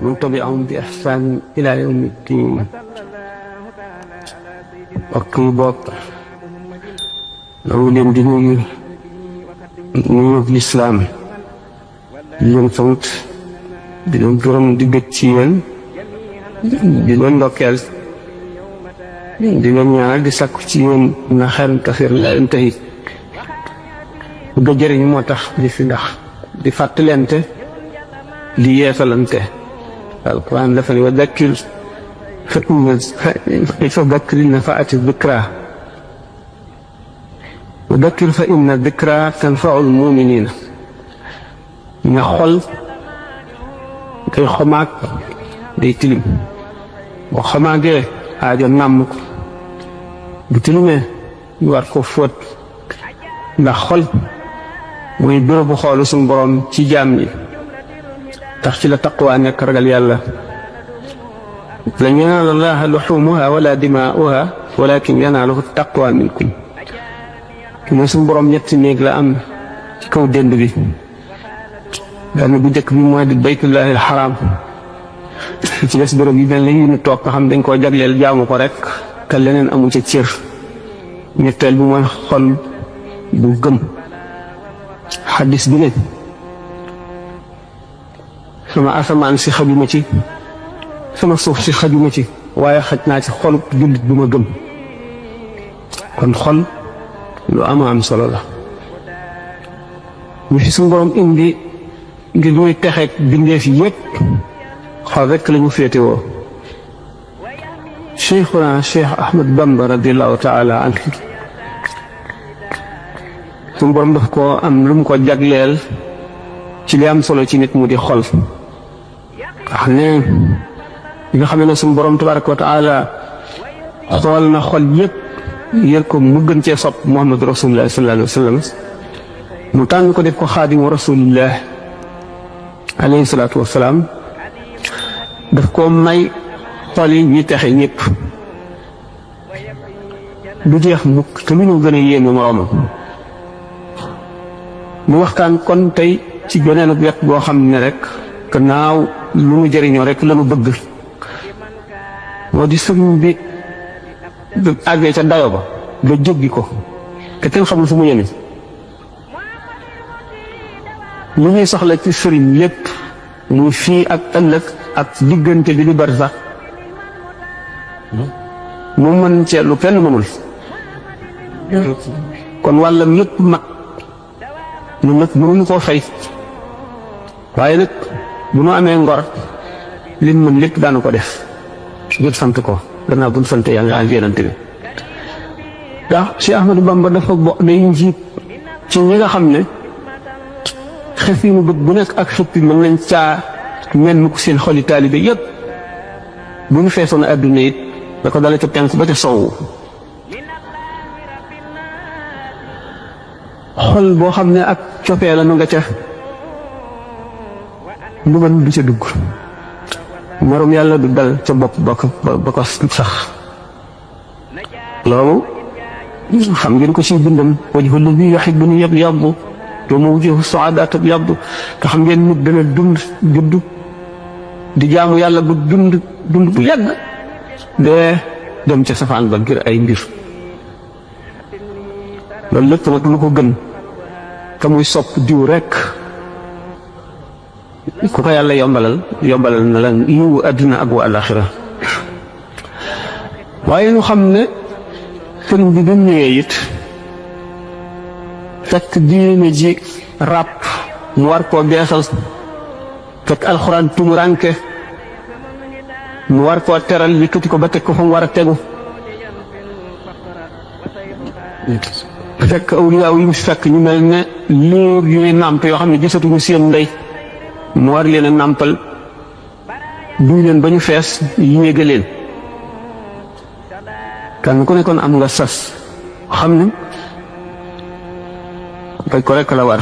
ومن تبعهم بإحسان إلى يوم الدين. وقي بوك لولين دي نيو الإسلام يوم صوت di leen gërëm di bëgg ci yéen di leen ndokkeel di leen ñaanal di sakku ci yéen na xel kafir la intahi bëgg jëriñ moo tax di fi ndax di fàttalente di yeesalante alquran dafa ne wa dakkir fa dakkir nafaati dhikra wa dakkir fa inna dhikra tanfau almuminina nga xol kay xomaag day tilim boo xomaagee aajo nàmm ko bu tilimee ñu war ko fóot ndax xol mooy bërëbu xoolu suñu borom ci jaam ñi tax ci la taqwa nekk ragal yàlla lan yanaala llaaha luxumuha wala dimaa'uha walakin yanaaluhu taqwa minkum ki ne suñu borom ñetti néeg la am ci kaw dënd bi benn bu njëkk bi mooy di baytullahi alxaram ci des bërëb yi mel ne yi ñu toog nga xam dañ koo jagleel jaamu ko rek te leneen amu ca cër ñetteel bi mooy xol bu gëm xaddis bi ne sama asamaan si xajuma ci sama suuf si xajuma ci waaye xaj naa ci xolub jullit bu ma gëm kon xol lu am solo la ñu fi suñu borom indi ngir muy texeek bindeef yépp xol rekk lañu féetewoo cheikhuna cheikh Ahmad Bamba radiallahu taala anhu suñu borom daf ko am lu mu ko jagleel ci li am solo ci nit mu di xol wax ne li nga xam ne suñu borom tabaraka wa taala xool na xol yépp yër ko mu gën cee sopp Muhammadu rasulullah sallallahu alayhi wa sallam mu tànn ko def ko xaadimu rasulillah alayhi salaatu wasalaam daf ko may xol yi ñi texe ñëpp du jeex mukk te lu ñu gën a yéeme moroomam mu waxtaan kon tey ci beneen wet boo xam ne rek gannaaw lu mu jëriñoo rek la mu bëgg moo di sëriñ bi àggee ca dayo ba ba jóggi ko te kenn xamul fu mu yemi li ñuy soxla ci sëriñ lépp muy fii ak ëllëg ak diggante bi di bari sax mu mën cee lu kenn mënul kon wàllam yëpp mat ñun nag mënuñu koo fay waaye nag bu nu amee ngor liñ mën lépp daanu ko def ngir sant ko gannaaw bu ñu sant yàlla ak yonent bi ndax Cheikh Ahmadou Bamba dafa day njiit ci ñi nga xam ne xef yi mu bëgg bu nekk ak xëppi mën nañ caa mel ni ko seen xoli taalibe yëpp bu ñu feesoon adduna it da ko dale ca penk ba ca sowwu xol boo xam ne ak copee la nu nga ca lu mën du ca dugg morom yàlla du dal ca bopp ba ko sax loolu xam ngeen ko ci bindam wajhu lladi yuhibbuni yabyaddu te mu wujuhu su'adaa tabyaddu te xam ngeen nit dana dund judd di jaamu yàlla bu dund bu yàgg dee dem ca safaan ba ngir ay mbir loolu lépp nag lu ko gën te muy sopp diw rekk ku ko yàlla yombalal na la yiwu àddina ak wa àllaaxira waaye ñu xam ne sëriñ bi bu ñëwee it fekk diine ji ràpp mu war koo beesal fekk alxuraan tumuranke mu war koo teral yëkkati ko ba teg ko fa mu war a tegu fekk awliyaaw yi mu fekk ñu mel ne liir yuy nàmp yoo xam ne gisatuñu seen ndey mu war leen a nàmpal duy leen ba ñu fees yéege leen kan ku nekkoon am nga sas xam ne fay ko rekk la war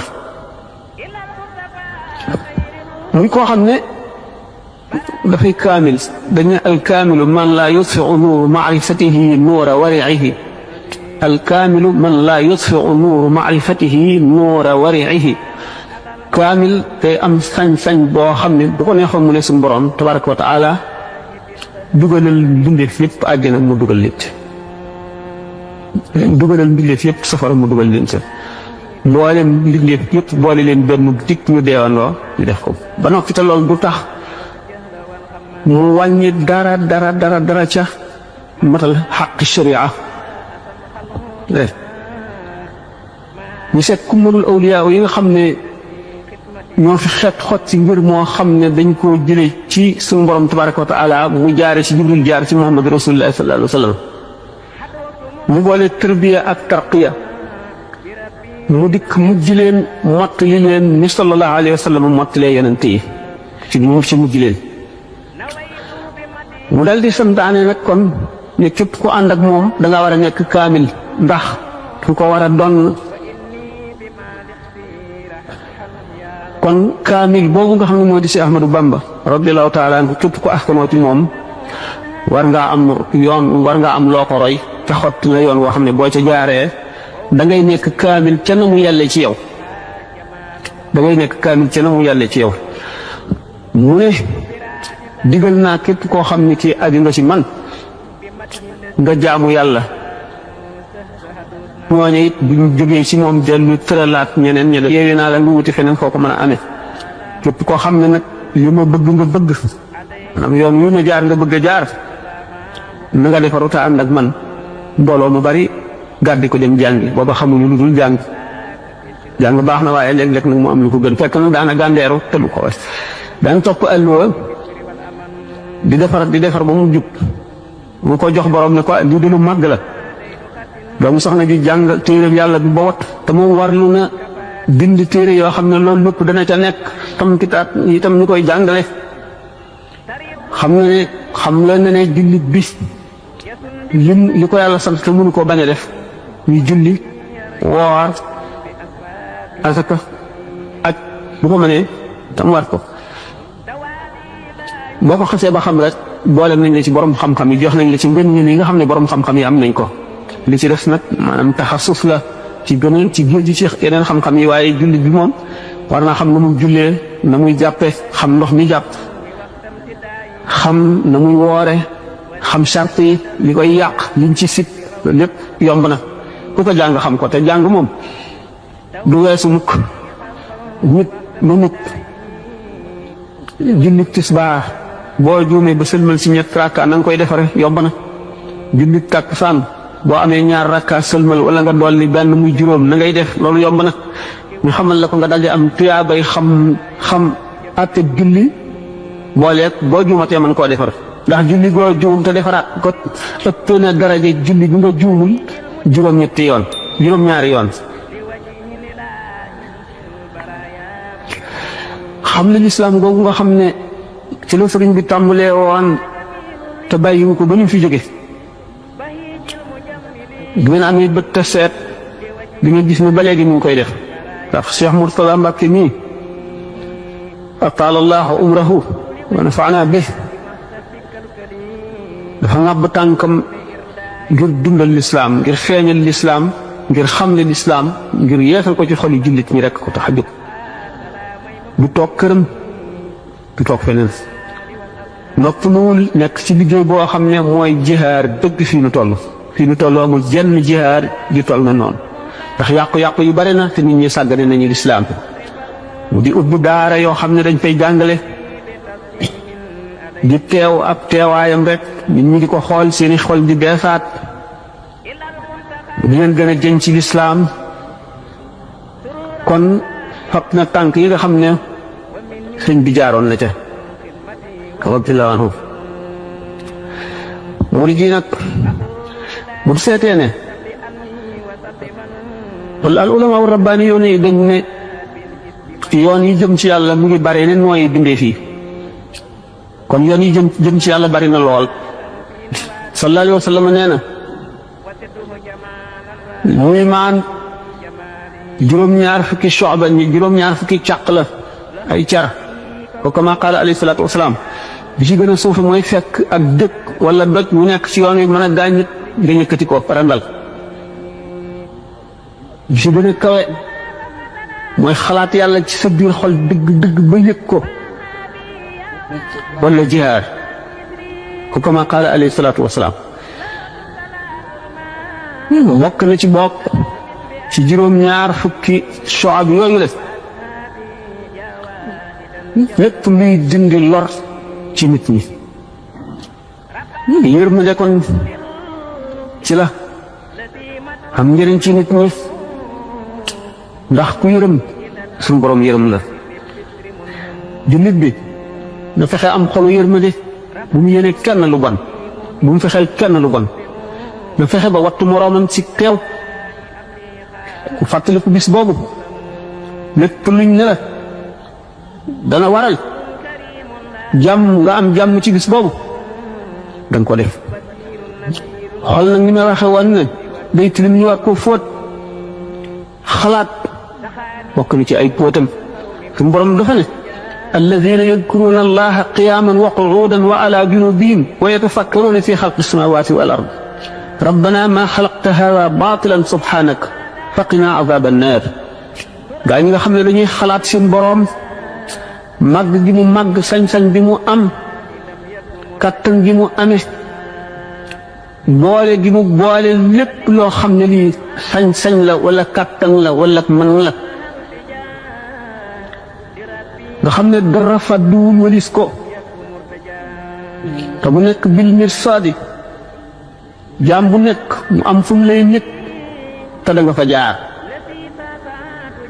muy koo xam ne dafay kaamil dañu al kaamilu man laa yutfiu nuuru maarifatihi nuura wariihi al kaamilu man laa yutfiu nuuru maarifatihi nuura wariihi kaamil te am sañ-sañ boo xam ne bu ko neexoon mu ne suñu borom tabaraka wa taala dugalal mbindeef yëpp àjjana mu dugal leen ci dugalal mbindeef yëpp safara mu dugal leen ci mboolem mbindeef yëpp boole leen benn dikk ñu deewandoo ñu def ko ba noppi te loolu du tax mu wàññi dara ca matal xaq sharia ñu seet ku mënul awliyaa yi nga xam ne ñoo fi xet xot ci mbir moo xam ne dañ koo jële ci suñu borom tabaraka wa taala mu jaare ci Jibril jaar ci Muhammad rasulullah sallallahu alayhi wa sallam mu boole tarbiya ak tarqiya mu dikk mujj leen mottali leen ni sallallahu alayhi wa sallam mottalee yonent yi ci mujj leen mu dal di santaane nag kon ne képp ku ànd ak moom da nga war a nekk kaamil ndax ku ko war a doon kon kaamil boobu nga xam ne moo di si Ahmadou Bamba radiyallahu taala anhu képp ku askanoo ci moom war ngaa am yoon war ngaa am loo ko roy te xott na yoon woo xam ne boo ca jaaree da ngay nekk kaamil ca na mu yàlle ci yow da ngay nekk kaamil ca na mu yàlle ci yow mu ne digal naa képp koo xam ne kii aju nga ci man nga jaamu yàlla ñooñu it bu ñu jógee ci moom dellu tëralaat ñeneen yeewee naa la nga wuti feneen foo ko mën a amee képp koo xam ne nag li ma bëgg nga bëgg maanaam yoon wi ma jaar nga bëgg a jaar na nga defaru ta ànd ak man mbooloo mu bari gàddi ko dem jàngi booba xamuñu lu dul jàng baax na waaye léeg-léeg nag mu am lu ko gën fekk nag daana gàndeeru te du ko wees daan topp alluwa di defar ba mu jub mu ko jox borom ne ko lii de lu màgg la doomu soxna ji jàng téere yàlla bi ba wat te moom war lu na bind téere yoo xam ne loolu lépp dana ca nekk tam kitaab itam ñu koy jàngale xam la ne jullit bi li ko yàlla sant te mënu koo bañ a def ñu julli woor asaka ak bu ko mënee tam war ko boo ko xasee ba xam rek boole nañ la ci borom xam-xam yi jox nañ la ci ngën yi nga xam ne borom xam-xam yi am nañ ko li ci des nag maanaam taxasus la ci gënal ci géej ci yeneen xam-xam yi waaye jullit bi moom war naa xam na muy jullee na muy jàppe xam ndox mi jàpp xam na muy woore xam charte yi li koy yàq liñ ci sit lépp yomb na ku ko jàng xam ko te jàng moom du weesu mukk nit ba nit jullit tisbaar boo juumee ba sëlmal si ñett rakka na nga koy defare yomb na jullit takkusaan boo amee ñaar rakka sëlmal wala nga dolli benn muy juróom na ngay def loolu yomb na ñu xamal la ko nga daldi am tuyaabay xam àtte julli booleeg boo juumatee mën koo defar ndax julli goo juum te defaraat ko ëpp na daraja julli bi nga juumul juróom-ñetti yoon juróom-ñaari yoon xam ne lislaam googu nga xam ne ci la sëriñ bi tàmbalee woon te bàyyiwu ko ba ñu fi jóge du ngeen amee bët te seet di nga gis ne ba léegi ñu ngi koy def ndax Cheikh Mourtada Mbacke mii ataalallahu umrahu wa nafaana bi dafa ngàbb tànkam ngir dundal lislaam ngir feeñal lislaam ngir xamle lislaam ngir yeesal ko ci xoli jullit ñi rekk ko tax a jóg du toog këram du toog feneen noppaluwul nekk ci liggéey boo xam ne mooy jihaar dëgg fii nu toll amul jenn jihaar di toll na noonu ndax yàqu-yàqu yu bari na te nit ñi sàggane nañu lislaam mu di ubbi daara yoo xam ne dañ fay jàngale di teew ab teewaayam rek nit ñi di ko xool seeni xol di beesaat di leen gën a jën ci lislaam kon fab na tànk yi nga xam ne sëñ bi jaaroon la ca radiyallaahu anhu murid yi nag bu seetee ne wala al ulama rabbaani yoon yi dañ ne yoon yi jëm ci yàlla mu ngi bare ne nooy bindee fii kon yoon yi jëm ci yàlla bari na lool sallallahu alayhi wa sallam nee na muy maan juróom-ñaar fukki shu'ba juróom-ñaar fukki càq la ay car ko kama qaala alayhi salaatu wasalaam bi ci gën a suufe mooy fekk ak dëkk wala doj mu nekk ci yoon wi mën a gaañ nit nga yëkkati ko parandal bi ci gën a kawe mooy xalaat yàlla ci sa biir xol dëgg ba yëg ko wala jihaar ko kama qaala alayhi salaatu wasalaam bokk na ci bokk ci juróom-ñaar fukki shu'ab yooyu la lépp luy dindi lor ci nit ñi yërmande kon ci la am njëriñ ci nit ñi ndax ku yërëm suñu borom yërëm la jullit bi na fexe am xolu yërmande bu mu yéene kenn lu bon bu mu fexeel kenn lu bon na fexe ba wattu moroomam ci teew ku fàttaliku bis boobu lépp luñ ne la dana waral jàmm nga am jàmm ci bis boobu danga ko def xool nag ni ma waxe woon ne day tilim ñu war koo fóot xalaat bokk na ci ay póotam suñu borom dafa ne alladina yadkuruna allaha qiyaman wa qu'udan wa ala junubihim wa yatafakkaruna fi xalqi samawati wal ard rabbana ma xalaqta hada batilan subhanak faqina azab annar gaa ñi nga xam ne dañuy xalaat seen borom màgg gi mu màgg sañ-sañ bi mu am kattan gi mu amee boole gi mu boole lépp loo xam ne lii sañ-sañ la wala kattan la wala mën la nga xam ne dara fàdduwul walis ko te mu nekk bil mirsaadi jaam bu nekk mu am fu mu lay nekk te da nga fa jaar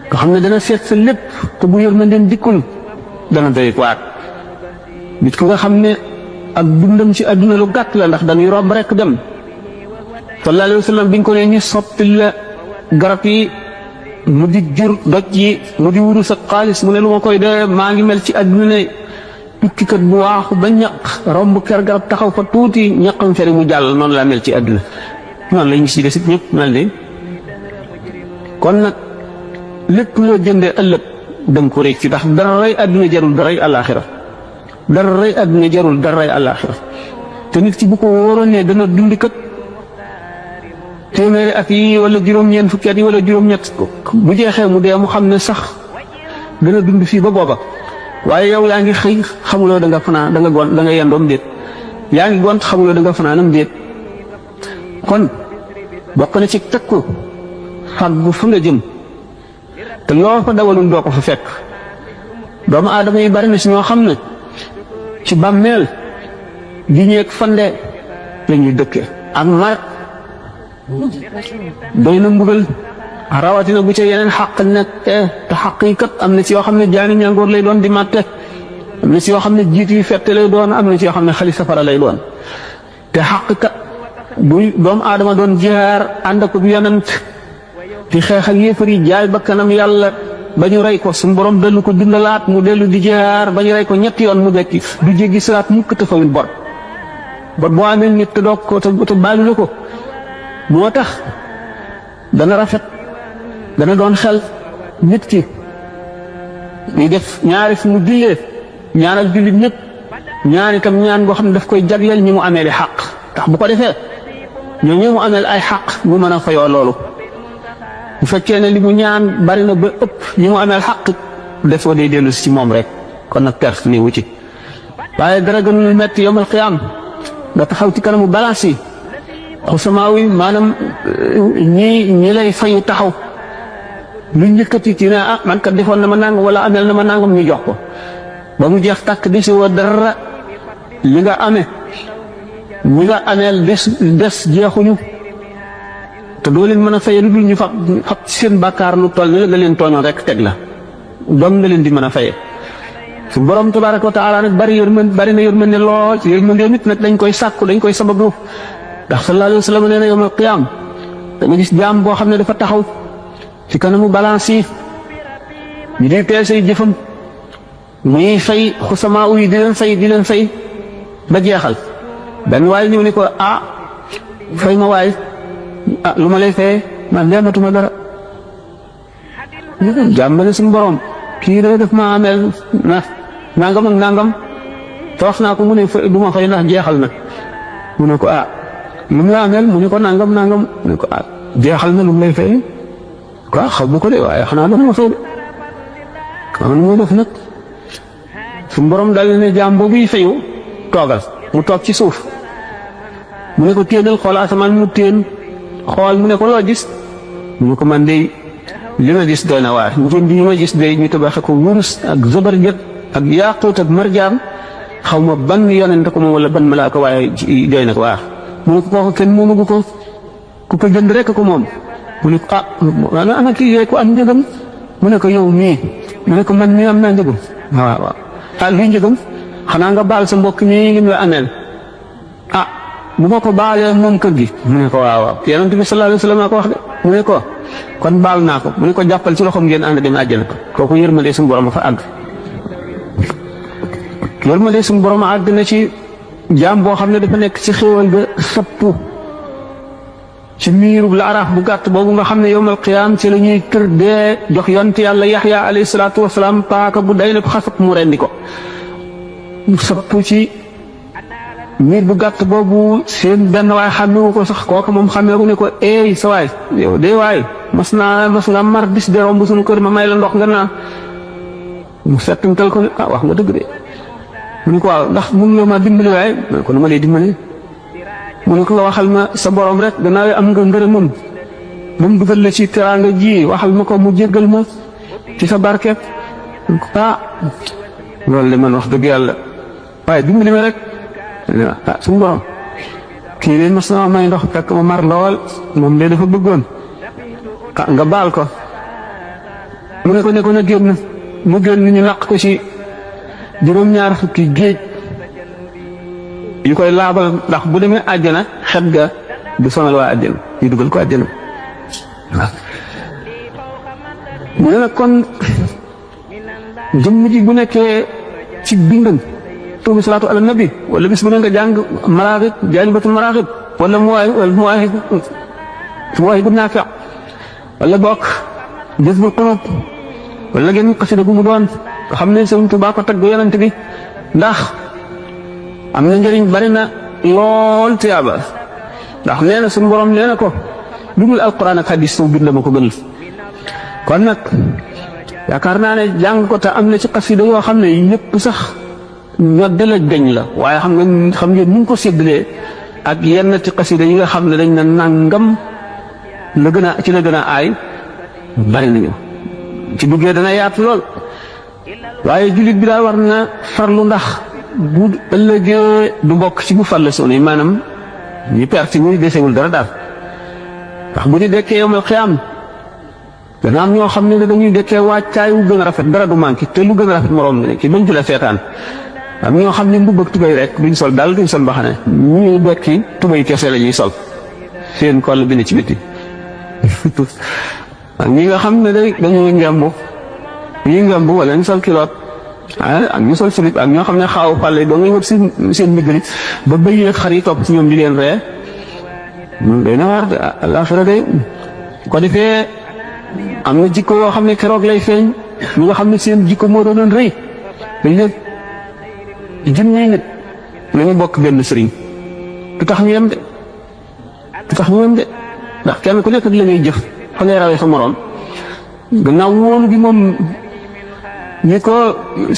nga xam ne dana seet sa lépp te bu yërmandeem dikkul dana doy waat nit ku nga xam ne ak dundam ci àdduna lu gàtt la ndax dañuy romb rek dem sallallahu alayhi wa sallam biñ ko ne ñu soppi la garab yi mu di jur doj yi mu di wuru sa xaalis mu ne lu ma koy dee maa ngi mel ci àdduna ne tukkikat bu waaxu ba ñaq romb kër garab taxaw fa tuuti ñaqam feri mu jàll noonu laa mel ci àdduna noonu la ñu si des it ñëpp mel de kon nag lépp loo jëndee ëllëg danga ko réccu ndax dara rey àdduna jarul dara rey àllaaxira dara rey àdduna jarul dara rey àllaaxira te nit ki bu ko wóoroon ne dana dundi kat téeméeri at yi wala juróom-ñeent fukki at yi wala juróom-ñett bu jeexee mu dee mu xam ne sax dana dund fii ba booba waaye yow yaa ngi xëy xamuloo da nga fanaan da nga gont da nga yendoom déet yaa ngi gont xamuloo da nga fanaanam déet kon bokk na ci takku fàggu fa nga jëm te loo fa dawalul doo ko fa fekk doomu aadama yi bari na si ñoo xam ne ci bàmmeel gi ñeeg fande la ñuy dëkke ak mar doy na mbugal rawatina bu ca yeneen xaq nekk te xaq yi kat am na ci yoo xam ne jaani ñangoor lay doon di màtte am na ci yoo xam ne jiit yi fette lay doon am na ci yoo xam ne xali safara lay doon te xaq kat bu doomu aadama doon jihaar ànd ak bi yonent di xeex ak yéefar yi jaay bakkanam yàlla ba ñu rey ko suñu borom dellu ko dundalaat mu dellu di jihaar ba ñu rey ko ñetti yoon mu dekki du jéggi siraat mukk te fawul bor boo amee nit te doog ko te baalu la ko moo tax dana rafet dana doon xel nit ki di def ñaari fu mu jullee ñaanal jullit ñëpp ñaan itam ñaan boo xam ne daf koy jagleel ñi mu amee li xaq tax bu ko defee ñoo mu ameel ay xaq mu mën a fayoo loolu bu fekkee ne li mu ñaan bari na ba ëpp ñi mu ameel xaq defoo day dellu si ci moom rek kon nag perte ni wu ci waaye dara gënul metti yawmal qiyaam nga taxaw ci kanamu balance yi xusamaaw yi maanaam ñi lay fayu taxaw lu njëkkati ci ne ah man kat defoon na ma nangam wala ameel na ma nangam ñu jox ko ba mu jeex tàkk di si woo dara li nga amee ñi nga ameel des jeexuñu te doo leen mën a faye lu dul ñu fab seen bàkkaar lu toll ni la leen tooñoon rek teg la doom nga leen di mën a faye su borom tabaaraka wa taala nag bari na yërmande lool ci yërmande nit nag dañ koy sàkku dañ koy sabablu ndax sallallahu alayhi wa sallam nee na yawmal qiyaam da nga gis jaam boo xam ne dafa taxaw ci kanamu balance yi ñu di peese jëfam muy fay xusamaa yi di leen fay ba jeexal benn waay ñëw ni ko ah fay ma waay ah lu ma lay fayee man leenatuma dara jàmbale suñu borom kii da def ma ameel na nangam ak nangam te wax naa ko mu ne du ma fay ndax jeexal na mu ne ko ah lu mu la ameel mu ne ko nangam mu ne ko ah jeexal na lu mu lay fayee quoi xaw ma ko de waaye xanaa dana ma fay de xam nga muy def nag suñu borom dal ne jaam boobu yi fayu toogal mu toog ci suuf mu ne ko téenal xool asamaan mu téen xool mu ne ko loo gis mu ne ko man de li ma gis doy na waar njën bi ma gis day ñu tabaxe ko wurus ak zabarjat ak yaaquut ak marjaan xaw ma ban yonent ko moom wala ban malaaka waaye doy na ko waar mu ne ko kooku kenn moomagu ko ku ko jënd rek ko moom mu ne ko ana kii yooyu ko am njëgam mu ne ko yow mii mu ne ko man mii am naa njëgam waaw luy njëgam xanaa nga baal sa mbokk mii ngi la ameel bu ma ko baalee moom kër gi mu ne ko waaw yonent bi sallallahu alayhi wa sallam ko wax de mu ne ko kon baal naa ko mu ne ko jàppal ci loxoom ngeen ànd dem àjjana ko kooku yërmande suñu borom a fa àgg yërmande suñu borom a àgg na ci jaam boo xam ne dafa nekk ci xéewal ga sappu ci miirub la araaf bu gàtt boobu nga xam ne yowmal qiyaam ci la ñuy tër dee jox yonent yàlla yaxya alayhi salaatu wasalaam paaka bu day ne ko xasab mu rendi ko mu sappu ci miir bu gàtt boobu seen benn waay xàmmewu ko sax kooku moom xàmmeeku ne ko eey sa waay yow de waay mas nga mar bis de romb suñu kër ma may la ndox nga naan mu settantal ko ne wax nga dëgg de mu ne ko waaw ndax mun nga ma dimbali waaye ko nu ma lay dimbali mu ne ko nga waxal ma sa borom rek gannaaw am nga ngërëmam ba mu dugal la ci teraanga ji waxal ma ko mu jéggal ma ci sa barke mu ne ko loolu de man wax dëgg yàlla waaye dimbali ma rek suñu borom kii de mas na may ndox fekk ma mar lool moom de dafa bëggoon nga baal ko mu ne ko na génn mu génn ñu laq ko ci juróom-ñaar fukki géej yu koy laabal ndax bu demee àjjana xet ga du sonal waa àjjana ñu dugal ko àjjana waaw mu ne nag kon jëmm ji bu nekkee ci bindam tuubi salaatu ala nabi wala bis bu ne nga jàng maraaxib jaalibatul maraaxib wala muwaahibu naafi wala bokk jazbul qulub wala ngeen xasida gu mu doon nga xam ne Sëriñ Tuubaa ko tagg yonent bi ndax am na njëriñ bari na lool tiyaaba ndax nee na suñu borom nee na ko lu dul alquran ak hadis soo bind ma ko gënal kon nag yaakaar naa ne jàng ko te am na ci xasida yoo xam ne ñëpp sax ñoo dala gañ la waaye xam ngeen ñu ngi ko séddalee ak yenn ci xasida yi nga xam ne dañ na nangam la gën a ci la gën a aay bari nañu ci duggee dana yaatu lool waaye jullit bi daal war na farlu ndax bu ëllëgee du bokk ci bu farle soon yi maanaam ñu perte ñu desewul dara daal ndax bu ñu dekkee yowmal xiyaam dana am ñoo xam ne dañuy dekkee wàccaay wu gën a rafet dara du manqué te lu gën a rafet moroom ne ki bañ ci la seetaan am ñoo xam ne mbubb ak tubay rek duñ sol daal duñ sol mbaxane ñuy dekki tubay kese la ñuy sol seen koll bi ne ci biti ak ñi nga xam ne dañuy ngemb wala ñu sol kiloot ak ñu sol slip ak ñoo xam ne xaaw pàlle doo ngay wër seen miggali ba bëy xar yi topp ci ñoom di leen ree day na waar àllaaxira day ko defee am na jikko yoo xam ne keroog lay feeñ ñu nga xam ne seen jikko moo doon rëy dañ ne junniy nit nañu bokk benn sëriñ du tax ñu yem de ndax kenn ku nekk ak la ngay jëf fa ngay rawee sa moroom gannaaw wóolu gi moom ñi ko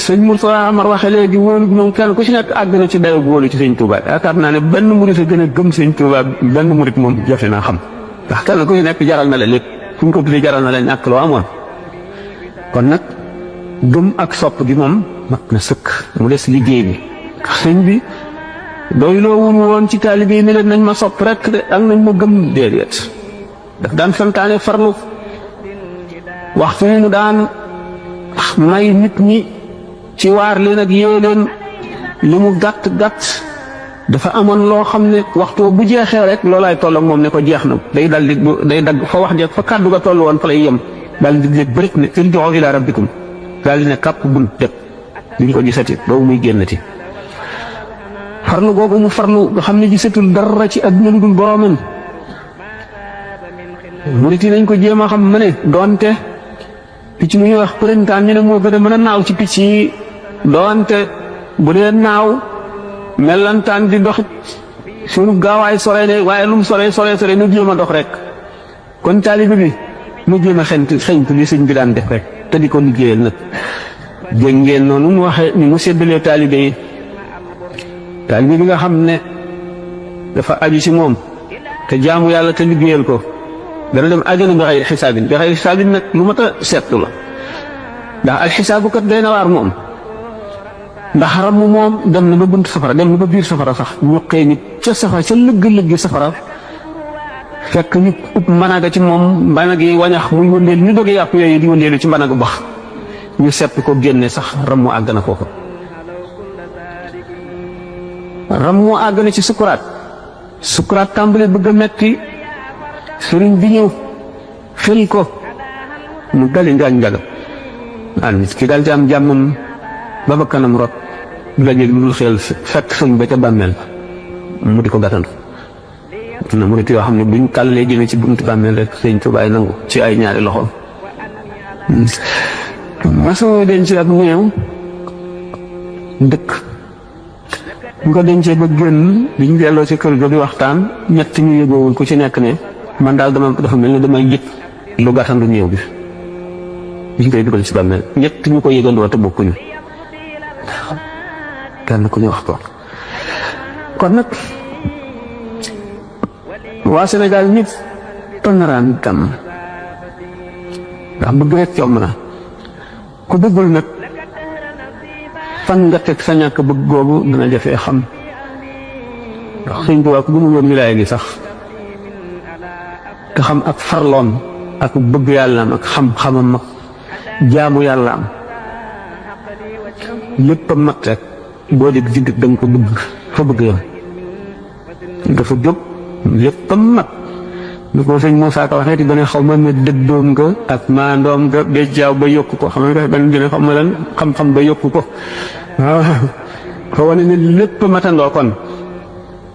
sëñ Murtada Amar waxee léegi wóolu gi moom kenn ku ci nekk àgg na ci dayo wóolu ci sëñ Touba yaakaar naa ne benn murit a gën a gëm sëñ Touba benn murit moom jafe naa xam ndax kenn ku ci nekk jaral na la lépp fu ñu ko tuddee jaral na la ñàkk loo amoon kon nag gëm ak sopp gi moom mat na sëkk mu des liggéey bi sëñ bi doy loo wun woon ci taalibe yi ne leen nañ ma sopp rek de ak nañ ma gëm déedéet daf daan santaane farlu waxtu mu daan may nit ñi ci waar leen ak yee leen li mu gàtt dafa amoon loo xam ne waxtu bu jeexee rek loolaay toll ak moom ne ko jeex na day dagg fa wax jeex fa kàddu ga toll woon fa lay yem daal di léeg bërik ne irji'u ila rabbikum daal di ne kàpp bunt dëpp duñ ko gisati boobu muy génnati farlu googu mu farlu nga xam ne gisatul dara ci àdduna lu dul boroomam murit yi nañ ko jéem a xam ma ne doonte picc mu ñuy wax përintaan ñu ne moo gën a mën a naaw ci picc yi doonte bu dee naaw mellantaan di doxit suñu gaawaay sore ne waaye lu mu sore nu jéem a dox rek kon taalibe bi nu jéem a xeñtu li sëñ bi daan def rek te di ko liggéeyal nag dégg ngeen noonu mu waxee ni mu séddalee taalibe yi taalibe bi nga xam ne dafa aju ci moom te jaamu yàlla te liggéeyal ko dana dem àjjana bi xayri xisaabin bi xayri xisaabin nag lu mat a seetlu la ndax alxisaabu kat doy na waar moom ndax ram moom dem na ba bunt safara dem na ba biir safara sax ñu xëy nit ca safara ca lëgg-lëggi safara fekk ñu ub managa ci moom mbanag yi wañax muy wëndeel ñu doge yàpp yooyu di wëndeelu ci mbanagu bax ñu sepp ko génne sax ram mu àgg na foofu ram mu àgg na ci sukuraat tàmbali bëgg a metti sëriñ bi ñëw xel ko mu dali ngaañ njaga naan nit ki dal ci am jàmmam ba ba kanam rot du la jël lu dul xel fekk sëñ ba ca bàmmeel mu di ko gàttandu na murit yoo xam ne buñ kàllalee jëme ci buntu bàmmeel rek sëñ Tuubaa nangu ci ay ñaari loxoom masoo denc ak mu ñëw dëkk bu ko dencee ba génn biñ delloo ci kër ga di waxtaan ñett ñu yëgoowul ku ci nekk ne man daal dafa mel ne damay jëkk lu gàttandu ñëw bi biñ koy dugal ci bàmmeel ñett ñu ko yëgandoo te bokkuñu kenn ku ñu wax ko kon nag waa Sénégal ñëpp tonaraan tam ndax bëgg rek yomb na ku bëggul nag fan nga teg sa ñàkk bëgg googu dana jafee xam ndax sëñ bi waa ko gëmu woon wilaaya gi sax te xam ak farloom ak bëgg yàlla am ak xam-xamam ak jaamu yàlla am lépp a mat rek boo dégg digg da nga ko bëgg fa bëgg yoon dafa jóg lépp a mat ni ko sëñ Moussa Ka waxee ti dana xaw ma ne dëddoom nga ak maandoom nga béjjaaw ba yokku ko xam nga benn dina xaw ma lan xam-xam ba yokku ko waaw fa wane ne lépp a matandoo kon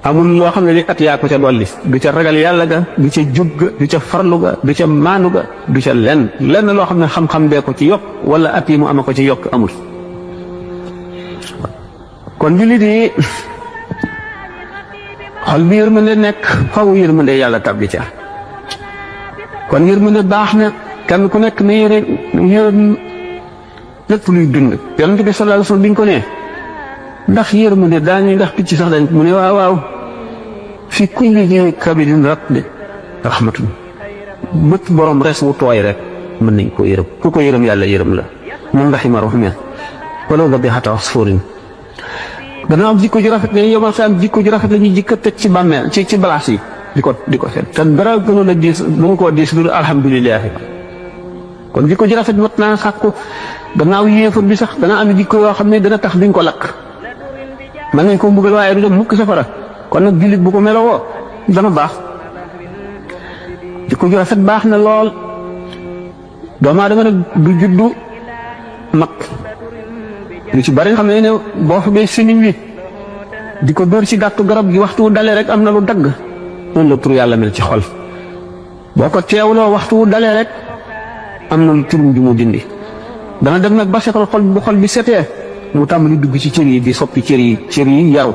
amul loo xam ne li at yaa ko ca dolli du ca ragal yàlla ga du ca jub ga du ca farlu ga du ca maanu ga du ca lenn loo xam ne xam-xam bee ko ci yokk wala at yi mu ama ko ci yokk amul kon jullit yi xol bi yërmande nekk faw yërmande yàlla tabbi ca kon yërmande baax na kenn ku nekk na yërëm lépp luy dund yonent bi sallallahu alayhi wasallam biñ ko nee ndax yërmande daañu ndax picc sax dañ mu ne waaw fi kulli di kabidin ratbi rahmatun bët borom res wu tooy rek mën nañ ko yërëm ku ko yërëm yàlla yërëm la mun rahima rahman wala nga bi xata asfurin dana am jikko ju rafet ne yomal sa am jikko ju rafet la ñuy jikko teg ci bàmmeel ci balaas yi di ko seet te dara gënoon a diis lu koo diis lu alhamdulilah kon jikko ju rafet mat naa sàkku gannaaw yéefar bi sax dana am jikko yoo xam ne dana tax duñ ko lakk mën nañ ko mbugal waaye du dem mukk safara kon nag jullit bu ko melowoo dana baax jikko ju rafet baax na lool doomu aadama nag du juddu mag lu ci bari xam ne boo fa bee sëniñ wi di ko dóor ci gàttu garab gi waxtu wu dalee rek am na lu dagg noonu la tur yàlla mel ci xol boo ko teewloo waxtu wu dalee rek am na lu turum ju mu dindi dana dem nag ba setal xol bu xol bi setee mu tàmbali dugg ci cër yi di soppi cër yi yaru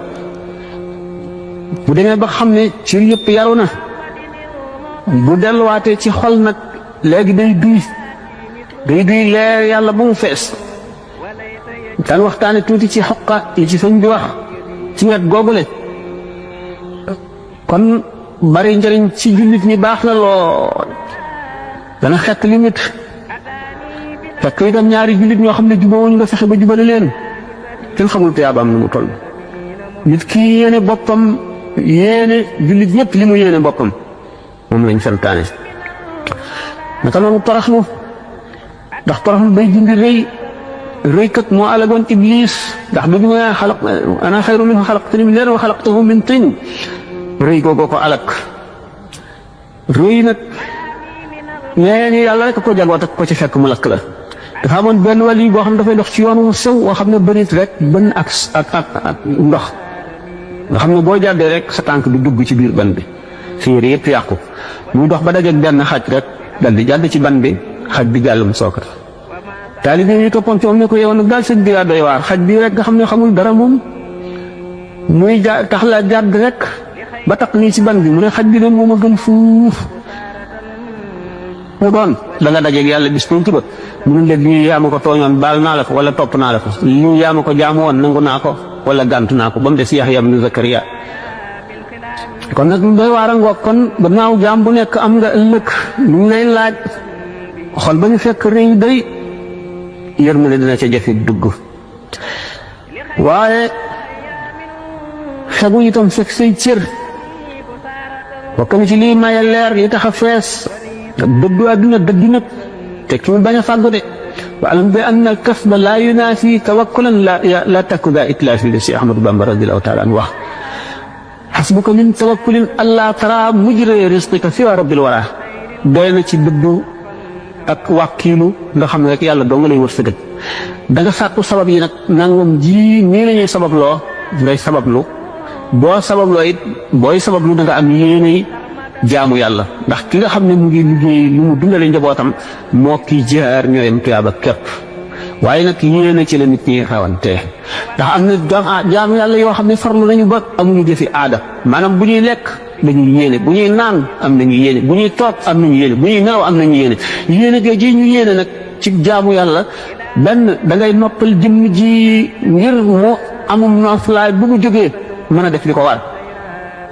bu demee ba xam ne cër yëpp yaru na bu delluwaatee ci xol nag léegi day duy leer yàlla ba mu fees daan waxtaane tuuti ci xoqa yi ci sëñ bi wax ci wet googule kon bari njëriñ ci jullit ñi baax na lool dana xett limit fekk itam ñaari jullit ñoo xam ne jubóowuñ nga fexe ba jubale leen kenn xamul tiyaabaam nu mu toll nit ki yéene boppam yéene jullit ñëpp li mu yéene boppam moom lañ santaane naka noonu toroxlu ndax toroxlu day dindi rëykat moo alagoon iblis ndax bi mu xalaq ana xayru minhu xalaqtani min naarin wa xalaqtahu min tiin rëy googoo ko alak rëy nag nee ni yàlla rek ko jagoo tak ko ci fekk mu lakk la dafa amoon benn wàll yi boo xam ne dafay dox ci yoon wu sew woo xam ne bërit rek bën ak ndox nga xam ne boo jàddee rek sa tànk du dugg ci biir ban bi sa yére yëpp yàqu muy dox ba dajeeg benn xaj rek dal di jàdd ci ban bi xaj bi jàllum sookar taalibe yi toppoon ci moom ne ko yow nag daal sëñ bi yaa doy waar xaj bii rek nga xam ne xamul dara moom muy tax la jàdd rek ba tax nii ci ban bi mu ne xaj bi de moom a gën fuuf mu doon da nga dajeeg yàlla bis bu ba mu ne leen lii yaa ma ko tooñoon baal naa la ko wala topp naa la ko lii yaa ma ko jaamu woon nangu naa ko wala gàntu naa ko ba mu des Yaxya ibnu Zakariya kon nag doy waar a ngoog kon gannaaw jaam bu nekk am nga ëllëg ñu ngi lay laaj xol ba ñu fekk rëy day yërmande dina ca jafe dugg waaye xegu itam fekk say cër bokk na ci lii maye leer yi tax a fees dëddu àdduna dëddu nag te ki mu bañ a fàggu de wa alam bi anna al kasba laa yunaafi tawakkulan la takku daa itlaafi de si Ahmadu Bamba radiyallahu taala anhu wax xasbuka min tawakkulin allaa tara mujra risqika siwa rabbil wara doy na ci dëddu ak wàkkiilu nga xam ne rek yàlla doo nga lay wërsëgal da nga sàkku sabab yi nag nangam ji nii la ñuy sababloo ngay sabablu boo sababloo it booy sabablu da nga am yéenay jaamu yàlla ndax ki nga xam ne mu ngi liggéey lu mu dundale njabootam moo ki jaar ñooyam tuyaaba képp waaye nag yéene ci la nit ñi rawante ndax am na jaamu yàlla yoo xam ne farlu nañu ba amuñu jëfi aada maanaam bu ñuy lekk dañuy yéene bu ñuy naan am nañu yéene bu ñuy toog am nañu yéene bu ñuy nelaw am nañu yéene yéene ge ji ñu yéene nag ci jaamu yàlla benn da ngay noppal jëmm ji ngir mu amum noflaay bu mu jógee mën a def li ko war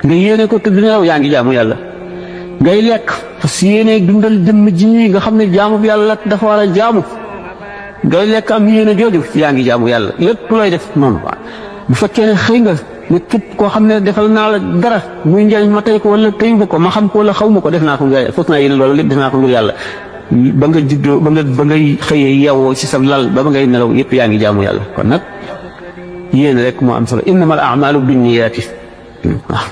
nga yéene ko tëdd nelaw yaa ngi jaamu yàlla ngay lekk parce que yéene dundal jëmm ji nga xam ne jaamu bi yàlla dafa war a jaamu ngay lekk am yéene jooju yaa ngi jaamu yàlla lépp looy def noonu bu fekkee ne xëy nga ne képp koo xam ne defal naa la dara muy njëriñ ma tey ko wala tey ko ma xam ko wala xaw ma ko def naa ko ngir fos naa yéene loolu lépp def naa ko ngir yàlla ba nga juddoo ba ngay xëyee yewoo ci sa lal ba ngay nelaw yëpp yaa ngi jaamu yàlla kon nag yéene rek moo am solo innamal a'maalu binniyaati waaw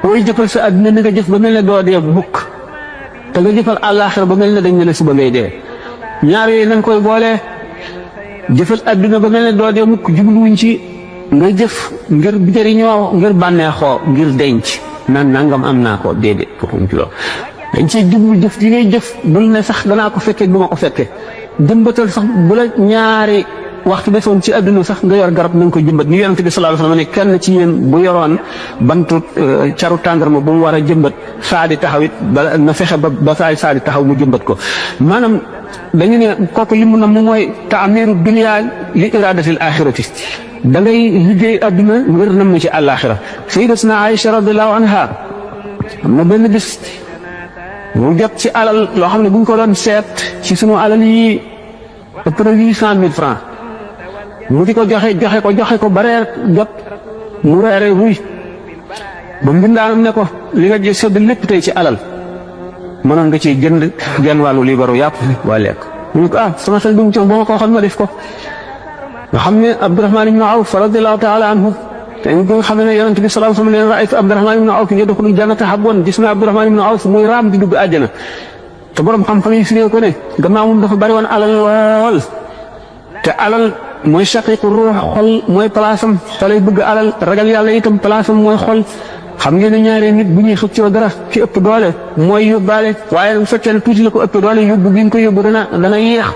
booy jëfal sa àdduna ni nga jëf ba mel ne doo dee mukk te nga jëfal àllaaxira ba mel ne dañ ne la suba ngay dee ñaar yooyu nañ koy boole jëfal àdduna ba mel ne doo dee mukk jubluwuñ ci nga jëf ngir jëriñoo ngir bànneexoo ngir denc nan nangam am naa ko déedéet foofu ci loolu dañ ciy jublu jëf yi ngay jëf bul ne sax danaa ko fekkee du ma ko fekkee jëmbatal sax bu la ñaari waxtu defoon ci àdduna sax nga yor garab na nga koy jëmbat ni yonent bi sallallahu alayhi wasallam ne kenn ci yéen bu yoroon bantu caru tàndarma bu mu war a jëmbat saa di taxaw it ba na fexe ba saa di taxaw mu jëmbat ko maanaam dañu ne kooku li mu na mu mooy taamiru dunya li iradatil axirati da ngay liggéey àdduna ngir nam ci àllaaxira sayyidatuna Aïcha radiyallahu anha am na benn bis mu jot ci alal loo xam ne bu ñu ko doon seet ci sunu alal yi ëpp na 800 000 francs mu di ko joxe ko ba reer jot mu reere wuy ba mbindaanam ne ko li nga sedd lépp tey ci alal mënoon nga ciy jënd genn wàllu liibaru yàpp waa lekk mu ne ko sama xel dum ci ba ma ko xam ma def ko nga xam ne Abdurahmaan ibnu Awf radiyallahu taala anhu te nga xam ne yonent bi sallallahu alayhi wa sallam ra'aytu Abdurahmaan ibnu Awf yadxulul jannata habwan gis na Abdurahmaan ibnu Awf muy raam di dugg àjjana te borom xam-xam yi firee ko ne gannaaw moom dafa bari woon alal lool te alal mooy shaqiiqu ruux xol mooy palaasam te lay bëgg alal ragal yàlla itam palaasam mooy xol xam ngeen ne ñaaree nit bu ñuy xëccoo dara ki ëpp doole mooy yóbbaale waaye bu fekkee ne tuuti la ko ëpp doole yóbbu gi nga ko yóbbu dana yéex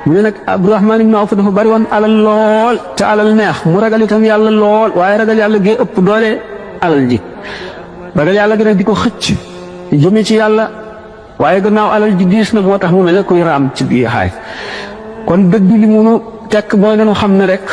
mu ne nag Abdurahmaan ibnu Awf dafa bari woon alal lool te alal neex mu ragal itam yàlla lool waaye ragal yàlla gee ëpp doole alal ji ragal yàlla gi nag di ko xëcc jëme ci yàlla waaye gannaaw alal ji diis na moo tax mu mel ne kuy raam ci biir xaay kon dëgg li munu tekk mooy dañu xam ne rek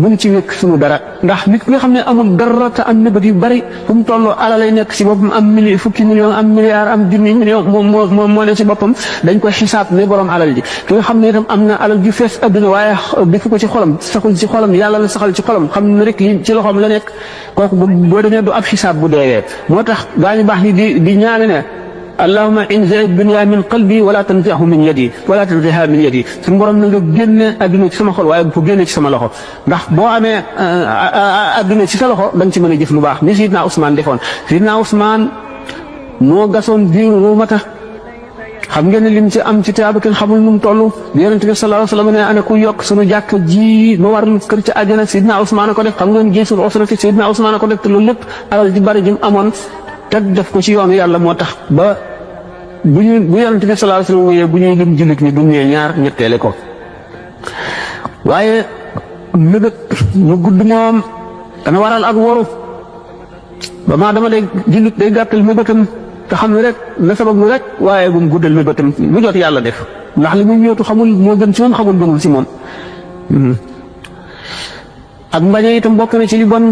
buñ ci wékk suñu dara ndax nit ki nga xam ne amul dara te am nëbët yu bari fu mu toll alal lay nekk si boppam am fukki million am milliard am junni million moom moo ne si boppam dañ koy xisaab ne borom alal ji ki nga xam ne itam am na alal ju fees adduna waaye defu ko ci xolam saxul ci xolam yàlla la saxal ci xolam xam ne rek ci loxoom la nekk kooku boo demee du ab xisaab bu deewee moo tax gaañu baax ni di ñaane ne allahumma inzi dunya min qalbi wala tanzihu min yadi wala tanziha min yadi suñu borom na nga génne adduna ci sama xol waaye bu ko génne ci sama loxo ndax boo amee adduna ci sa loxo da nga ci mën a jëf lu baax ni Sidna Ousmane defoon Sidna Ousmane moo gasoon biir Ruumata xam ngeen ne lim ci am ci tiyaaba kenn xamul nu mu toll Yonent bi sallallahu alayhi wa sallam ne ana ku yokk sunu jàkk ji ma war kër ci àjjana Sidna Ousmane ko def xam ngeen gisul usrati Sidna Ousmane ko def te loolu lépp alal ji bari ji mu amoon teg def ko ci yoonu yàlla moo tax ba bu Yonent bi sallallahu alayhi wa sallam wooyee bu ñuy lim jullit ñi duñee ñaar ñetteele ko waaye nëbët ñu gudd moom dana waral ak waru ba maa dama day jullit day gàttal mëbëtam te xam ne rek na sabab lu rek waaye bu mu guddal mi bëtam lu jot yàlla def ndax li muy ñëwtu xamul moo gën ci moom xamul gënul si moom. ak mbañe itam bokk na ci li bon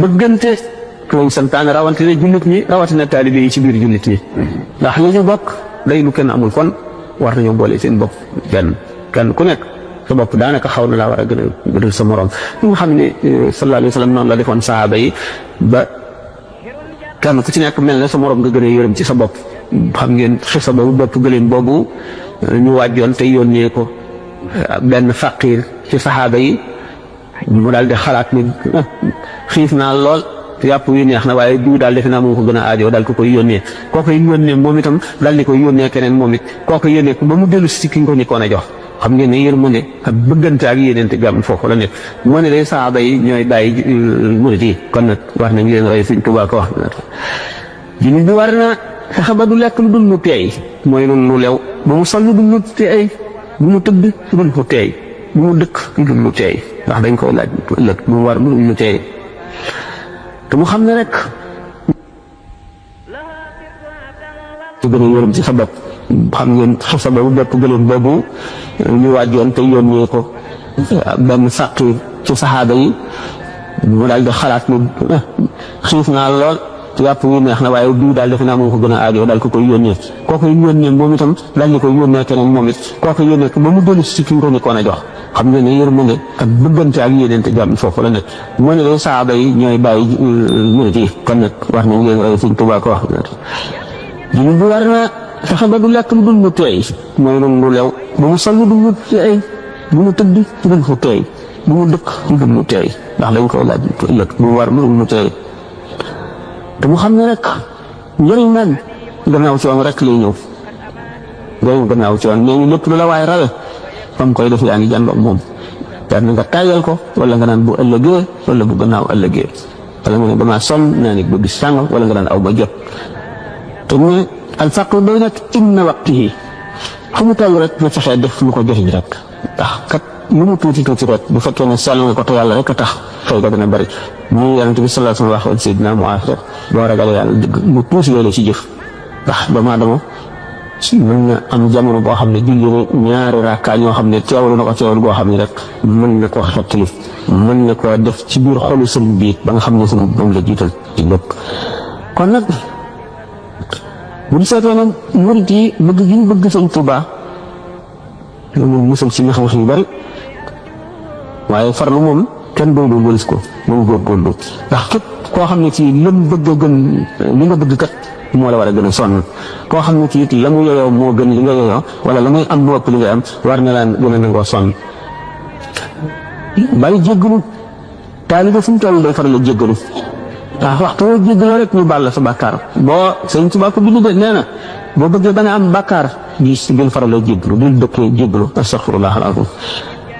bëggante lañ santaane rawatina jullit ñi rawatina taalibe yi ci biir jullit ñi ndax li ñu bokk day lu kenn amul kon war nañoo boole seen bopp kenn ku nekk sa bopp daanaka xaw na laa war a gënal sa morom li nga xam ne sallallahu alayhi wa sallam noonu la defoon sahaaba yi ba kenn ku ci nekk mel na sa morom nga gën a yërëm ci sa bopp. xam ngeen xisa boobu bopp gëléem boobu ñu wàjjoon te yónnee ko benn faqiir ci sahaaba yi mu daal di xalaat ni xiif naa lool yàpp yu neex na waaye diw daal defe naa moo ko gën a aajoo daal ko koy yónnee koo koy yónnee moom itam daal di koy yónnee keneen moom it koo koy yónnee ba mu dellu si ki nga ko ni koon a jox xam ngeen ne yërmande ak bëggante ak yéeneente gàmm foofu la nekk moo ne day saaba yi ñooy bàyyi murit yi kon nag war nañ leen roy Sëñ Tuubaa ko wax jullit bi war na fexe ba du lekk lu dul lu teey mooy lu lew ba mu sol lu dul lu teey bu mu tëdd lu dul lu teey bu mu dëkk lu dul lu teey ndax dañ koy laaj ëllëg bu mu war lu dul lu teey te mu xam ne rek su gën a yërëm ci sa bopp xam ngeen xisa boobu bépp gëléem boobu ñu wàjjoon te yónnee ko benn faqir ci saxaaba yi mu daal di xalaat ni xiif naa lool yàpp yu neex na waaye diw daal defe naa moo ko gën a aajoo daal ko koy yónnee koo koy yónnee moom itam daal di koy yónnee keneen moom it koo koy yónnee ba mu dellu si ki nga ko ni koon a jox xam nga ne yërmande ak bëggante ak yéeneente jàmm foofu la nekk moo ne day saaba yi ñooy bàyyi murit yi kon nag war nañ leen roy Sëñ Tuubaa ko wax jullit bi war na fexe ba du lekk lu dul lu teey mooy lu lew ba mu sol lu dul lu teey bu mu tëdd lu dul lu teey bu mu dëkk lu dul lu teey ndax dañ koy laaj ëllëg bu mu war lu dul lu teey te mu xam ne rek njëriñ nag gannaaw ci woon rek lay ñëw loolu gannaaw ci woon mais ñu lépp lu la waaye rawe fam koy def yaa ngi jàndoog moom daan nga tàyyal ko wala nga naan bu ëllëgee wala bu gannaaw ëllëgee wala nga ne damaa sonn naa ni ba bis sàngam wala nga daan aw ba jot te mu ne alfaqru doy nag inna waqtihi fu mu toll rek nga fexee def lu ko jëriñ rek ndax kat lu mu tuuti tuuti rek bu fekkee ne sell nga ko te yàlla rek a tax fay ga dina bëri ñu Yonent bi sallallahu alayhi wa sallam waxoon Seydina Muaaz boo ragalee yàlla dëgg mu tuuti loolu ci jëf ndax doomu aadama mën na am jamono boo xam ne julli ñaari rakkaa ñoo xam ne teewlu na ko teewlu boo xam ne rek mën na koo xettali mën na koo def ci biir xolu sëñ bi ba nga xam ne sëñ moom la jiital ci lépp kon nag bu ñu seetee nag murit yi bëgg gi ñu bëgg Sëñ Tuubaa loolu musal ci ñax-ñax yu bari waaye farlu moom kenn doon doon wëlis ko moom góorgóorlu ndax képp koo xam ne ci lam bëgg a gën li nga bëgg kat moo la war a gën a sonn koo xam ne ci it la mu yeyoo moo gën li nga yeyoo wala la muy am moo ëpp li nga am war na laan gën a nangoo sonn bàyyi jéggalu taalibe fu mu toll day faral a jéggalu waaw waxtu woo jéggaloo rek ñu baal la sa bàkkaar boo Sëñ Tuubaa ko bindu de nee na boo bëggee bañ a am bàkkaar di gën faral a jéggalu di dëkkee jéggalu astaghfirullah alazim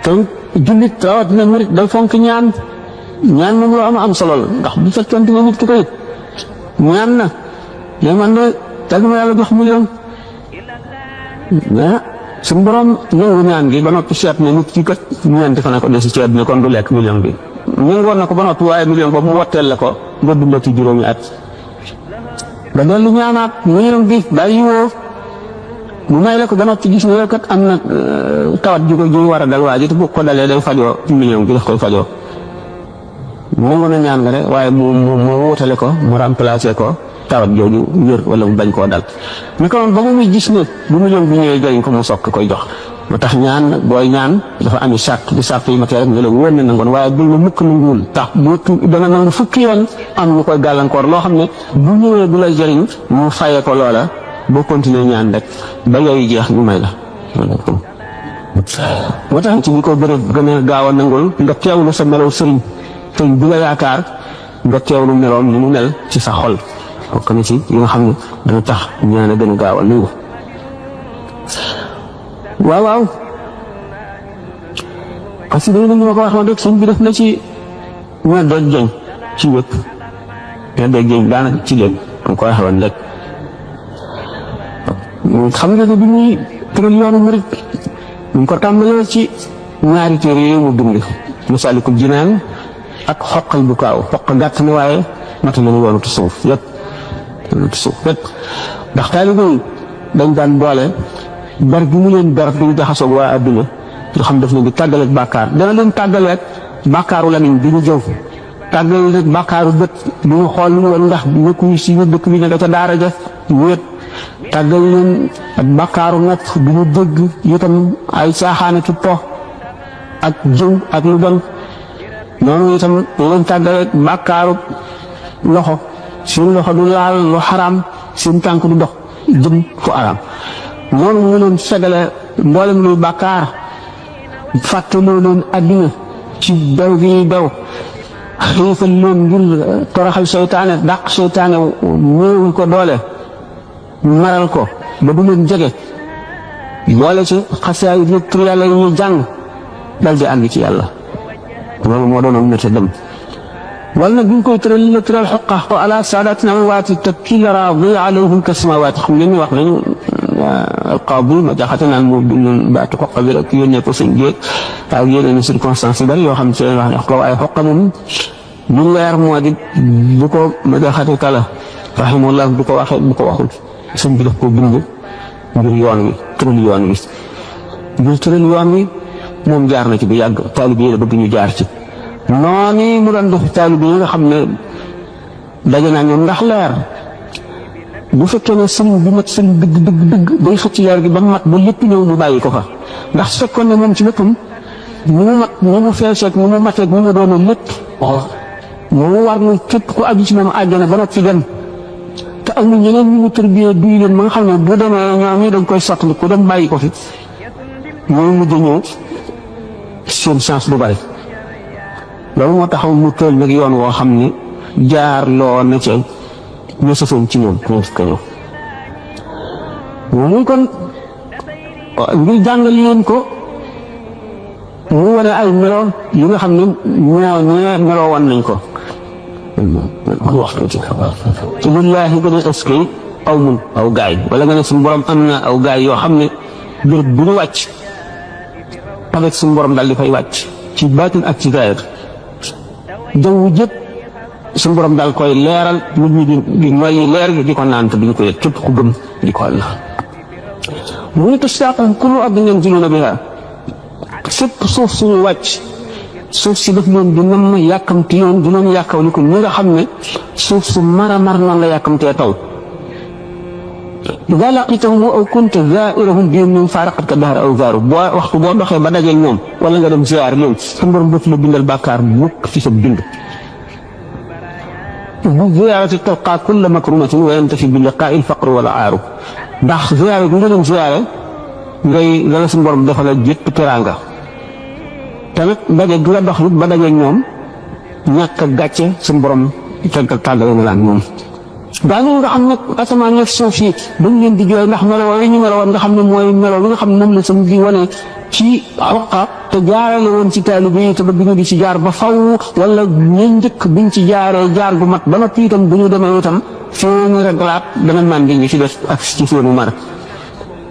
te jullit rawat na murit day fonk ñaan moom loo am solo la ndax bu fekkente ne nit ki koy ñaan na mais man de tàgg ma yàlla jox million ah suñu borom nangu ñaan gi ba noppi seet ne nit ki kat ñaan defe na ko desi ci àddina kon du lekk million bi ñëngoon na ko ba noppi waaye million boobu mu wotteel la ko nga dundati juróomi at ba dellu ñaanaat million bi bàyyi woo mu may la ko ba noppi gis ne kat am na tawat ju ko war a dal waa ji te bu ko dalee day fajoo million bi daf koy fajoo nangu na ñaan nga de waaye mu wutale ko mu remplacé ko tawat jooju wér wala mu bañ koo dal mi ko ba muy gis ne bu million bi ñëwee jëriñ ko mu sokk koy jox moo tax ñaan booy ñaan dafa ami sart di sart yi ma tee rek nga la wóor ne nangoon waaye bul na mukk nanguwul tax dana nangu fukki yoon am lu koy gàllankoor loo xam ne bu ñëwee du lay jëriñ mu fayee ko loola boo continuer ñaan rek ba yooyu jeex ñu may la moo tax ci ñu ko gën a gaaw a nangul nga teewlu sa melaw sëriñ bi nga yaakaar nga teewlu meloom ni mu mel ci sa xol bokk na ci yi nga xam ne dana tax ñaan a gën a gaaw a nangu waaw parce que dañu ma ko waxoon rek sëñ bi def na ci ña dooj jëñ ci wépp ña dooj jëñ daanaka ci lépp danga ko waxoon rek xam nga ne bi muy tëral yoonu murit ñu ko tàmbalee ci ñaari téere yooyu mu bind Masaalikul Jinaan ak xoqal bu kaaw xoq gàtt na waaye mata nañu yoonu tasawuf yëpp ci suuf rek ndax taalibe yi dañ daan boole ber gi mu leen ber duñu jaxasoog waa adduna nga xam daf leen di tàggaleeg bàkkaar dana leen tàggaleeg bàkkaaru lamiñ bi ñu jëw tàggale leen bàkkaaru bët bi ñu xool lu ñu war ndax nekkuñu si dëkk bi ne da ca daara ja wéet tàggal leen ak bàkkaaru nopp bi ñu dégg itam ay saaxaane ci po ak jëw ak lu bon noonu itam leen tàggaleeg bàkkaaru loxo seen loxo du laal lu xaraam seen tànk du dox jëm fu araam noonu ñu leen segale mboolem luy bàkkaar fàttaloo leen adduna ci bew gi ñuy bew xiifal leen ngir toroxal seytaane dàq seytaane ñëwul ko doole maral ko ba du leen jege boole ci xasaay yi tur yàlla yi ñuy jàng dal di àgg ci yàlla loolu moo doon métti dem wala nag bu ñu koy tëral la tëral xoqa wa ala saadatina waati tabkil raadi alayhim ka samawaati xam ngeen ni wax nañu alqaabul ma jaxate naan moo bindoon baatu xoqa bi rek yónnee ko sëñ géej ak yeneen circonstance yu bari yoo xam ne wax ne ko waaye xoqa moom lu leer moo di bu ko ma jaxate kala rahimahullah bu ko waxee bu ko waxul sëñ bi daf ko bind ngir yoon wi tëral yoon wi ngir tëral yoon wi moom jaar na ci bu yàgg taalibe yi la bëgg ñu jaar ci noonu mu doon def taalibe yi nga xam ne daje naa ñoom ndax leer bu fekkee ne sëñ bi mat sëñ dëgg day xëcc leer gi ba mat ba lépp ñëw mu bàyyi ko fa ndax su fekkoon ne moom ci léppam mu mat mu mu feeseeg mu mu mateeg mu mu doonoon lépp mu war na képp ku aju ci moom àjjana ba noppi dem te amul ñeneen ñu mu tërbiyee duy leen ma nga xam ne bu demee ñoom ñi dañ koy sottali ku dem bàyyi ko fi mooy mujj ñëw seen chance du bari loolu moo taxaw mu tël nag yoon woo xam ne jaar loo na ca ñu sosoon ci ñoom ñu ko ñëw moom kon ngir jàngal leen ko mu wane ay meloon yi nga xam ne ñoo meloo wan nañ ko wax tuuti te wallaahi gën a ëskay aw mun aw gaay wala nga ne suñu borom am na aw gaay yoo xam ne béréb bu ñu wàcc avec suñu borom daal di fay wàcc ci baatin ak ci zaahir jaww jëpp suñu borom daal koy leeral nit ñi di noyyi leer gi di ko naan te duñu ko yëg képp ku gëm di ko naan mu ngi tashaaqu kullu ardin yanziluuna bihaa fépp suuf suñu wàcc suuf si daf leen di nam yàkkamti yoon di leen yàkkaw li ko ñi nga xam ne suuf su mara mar noonu la yàkkamtee taw idaa laqiitahum aw kunta zaa'irahum bihim min faaraqatka dahra aw zaaru boo waxtu boo doxee ba dajeeg ñoom wala nga dem ziyaar leen suñu borom dootu la bindal bàkkaar mukk ci sa bind bu ziyaarati talqaa kulla makrumatin wa yantafi bi liqaa'i al-faqri wal aaru ndax ziyaare bi nga dem ziyaare ngay la suñu borom defal la jëpp teraanga tamit daje gi nga dox nit ba dajeeg ñoom ñàkk a gàcce suñu borom tàggale na la ak ñoom daal nga xam nag asamaan ak suuf yi dañ leen di jooy ndax melo yi ñu meloon nga xam ne mooy melo li nga xam ne moom la sam di wane ci xoqa te jaarale woon ci taalibe yi te bëgg ñu di ci jaar ba faw wala ñu njëkk biñ ci jaaree jaar gu mat ba noppi itam bu ñu demee itam fii ñu reglaat dana màndi ñi ci des ak ci seenu mar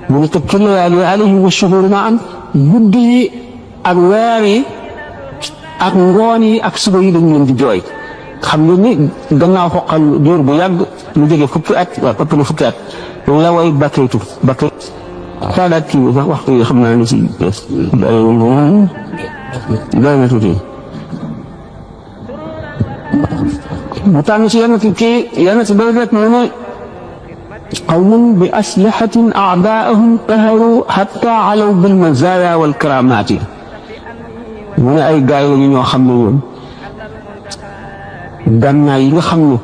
mu ngi teg ci layaali alayhim wa shuhuur ma am guddi yi ak weer yi ak ngoon yi ak suba yi dañ leen di jooy xam nga ni gannaaw xoqal diir bu yàgg mu jóge fukki at waaw ëpp na fukki at loolu la way bakkeetu saadaat kii sax waxtu yi xam naa ni si doy na tuuti mu tànn si yenn si doy rek mu ne qawmun bi aslahatin a'daa'ahum qaharu hatta alaw bil mazaaya wal karaamaati mu ne ay gaay la ñu ñoo xam ne woon gànnaay yi nga xam ne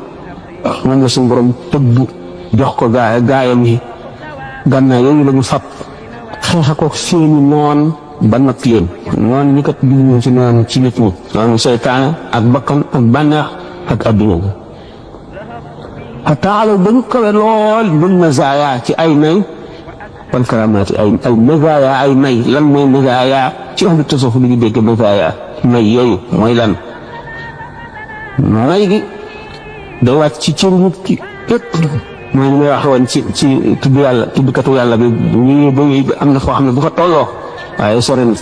moom la suñu borom tëgg jox ko gaayam yi gànnaay yooyu la ñu fab xeex ko seeni noon ba natt leen noon ñi kat duñu ci noon ci nit ñi noonu seytaane ak bakkan ak bànneex ak adduna bi xataa alaw ba ñu kawe lool bil mazaaya ci ay may wal karamaati ay mazaaya ay may lan mooy mazaaya ci ahlu tasawuf li ñu dégg mazaaya may yooyu mooy lan may gi day wàcc ci cër nit ki képp mooy li may wax woon ci tudd yàlla tuddkatu yàlla bi bu am na foo xam ne bu fa tolloo waaye sore na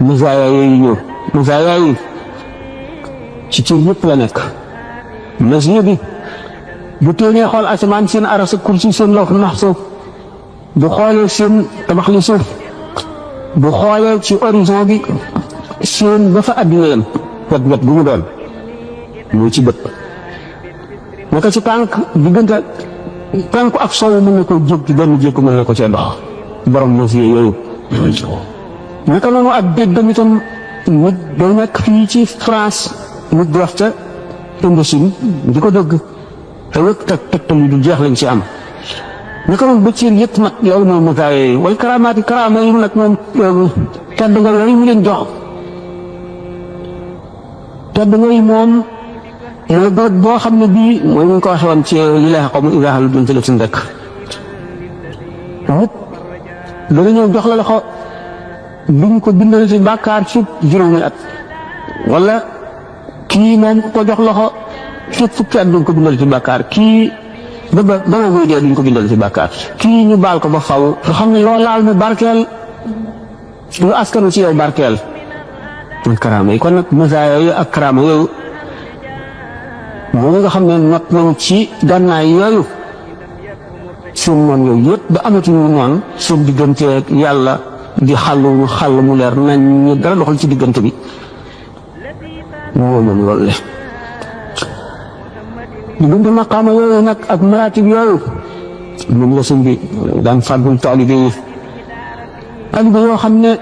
mazaaya yooyu ñëw mazaaya yi ci cër yëpp la nekk masiya bi bu téenee xool asamaan seen aras ak kursi seen lawh mahfuz bu xoolee seen tabax li suuf bu xoolee ci horizon bi seen ba fa àddina yam wet bu mu doon muy ci bët naka ci tànk diggante tànk ak soow mën na ko jóg ci benn jékku mën na ko cee dox borom mos yooyu naka noonu ak déggam itam nit day nekk fii ci France nit di wax ca Indochine di ko dëgg te yëpp tegtal yu du jeex lañ ci am naka noonu bëccëg yëpp nag loolu moom mu taay wal karaamaati karaama yi nag moom tedd nga yooyu mu leen jox tedd nga yi moom mooy bët boo xam ne bii mooy ñu ko waxee woon ci li lay xaw ma Ibrahima lu ci la ci ndekk nit dana ñëw jox la loxo biñ ko bindal ci bàkkaar ci juróomi at wala kii moom ko jox loxo ci fukki at duñ ko bindal ci bàkkaar kii ba muy dee duñ ko bindal ci bàkkaar kii ñu baal ko ba faw nga xam ne loo laal ne barkeel lu askanu ci yow barkeel muy karaama yi kon nag masaaya yooyu ak karaama yooyu moom nga xam ne not nañu ci gànnaay yooyu suñ noon yooyu yëpp ba amatuñu noon suñ diggante yàlla di xàll mu leer nañ ñu dara doxal ci diggante bi moom loolu le diggante maqaama yooyu nag ak maratib yooyu moom la suñ bi daan fàggul taalibe yi taalibe yoo xam ne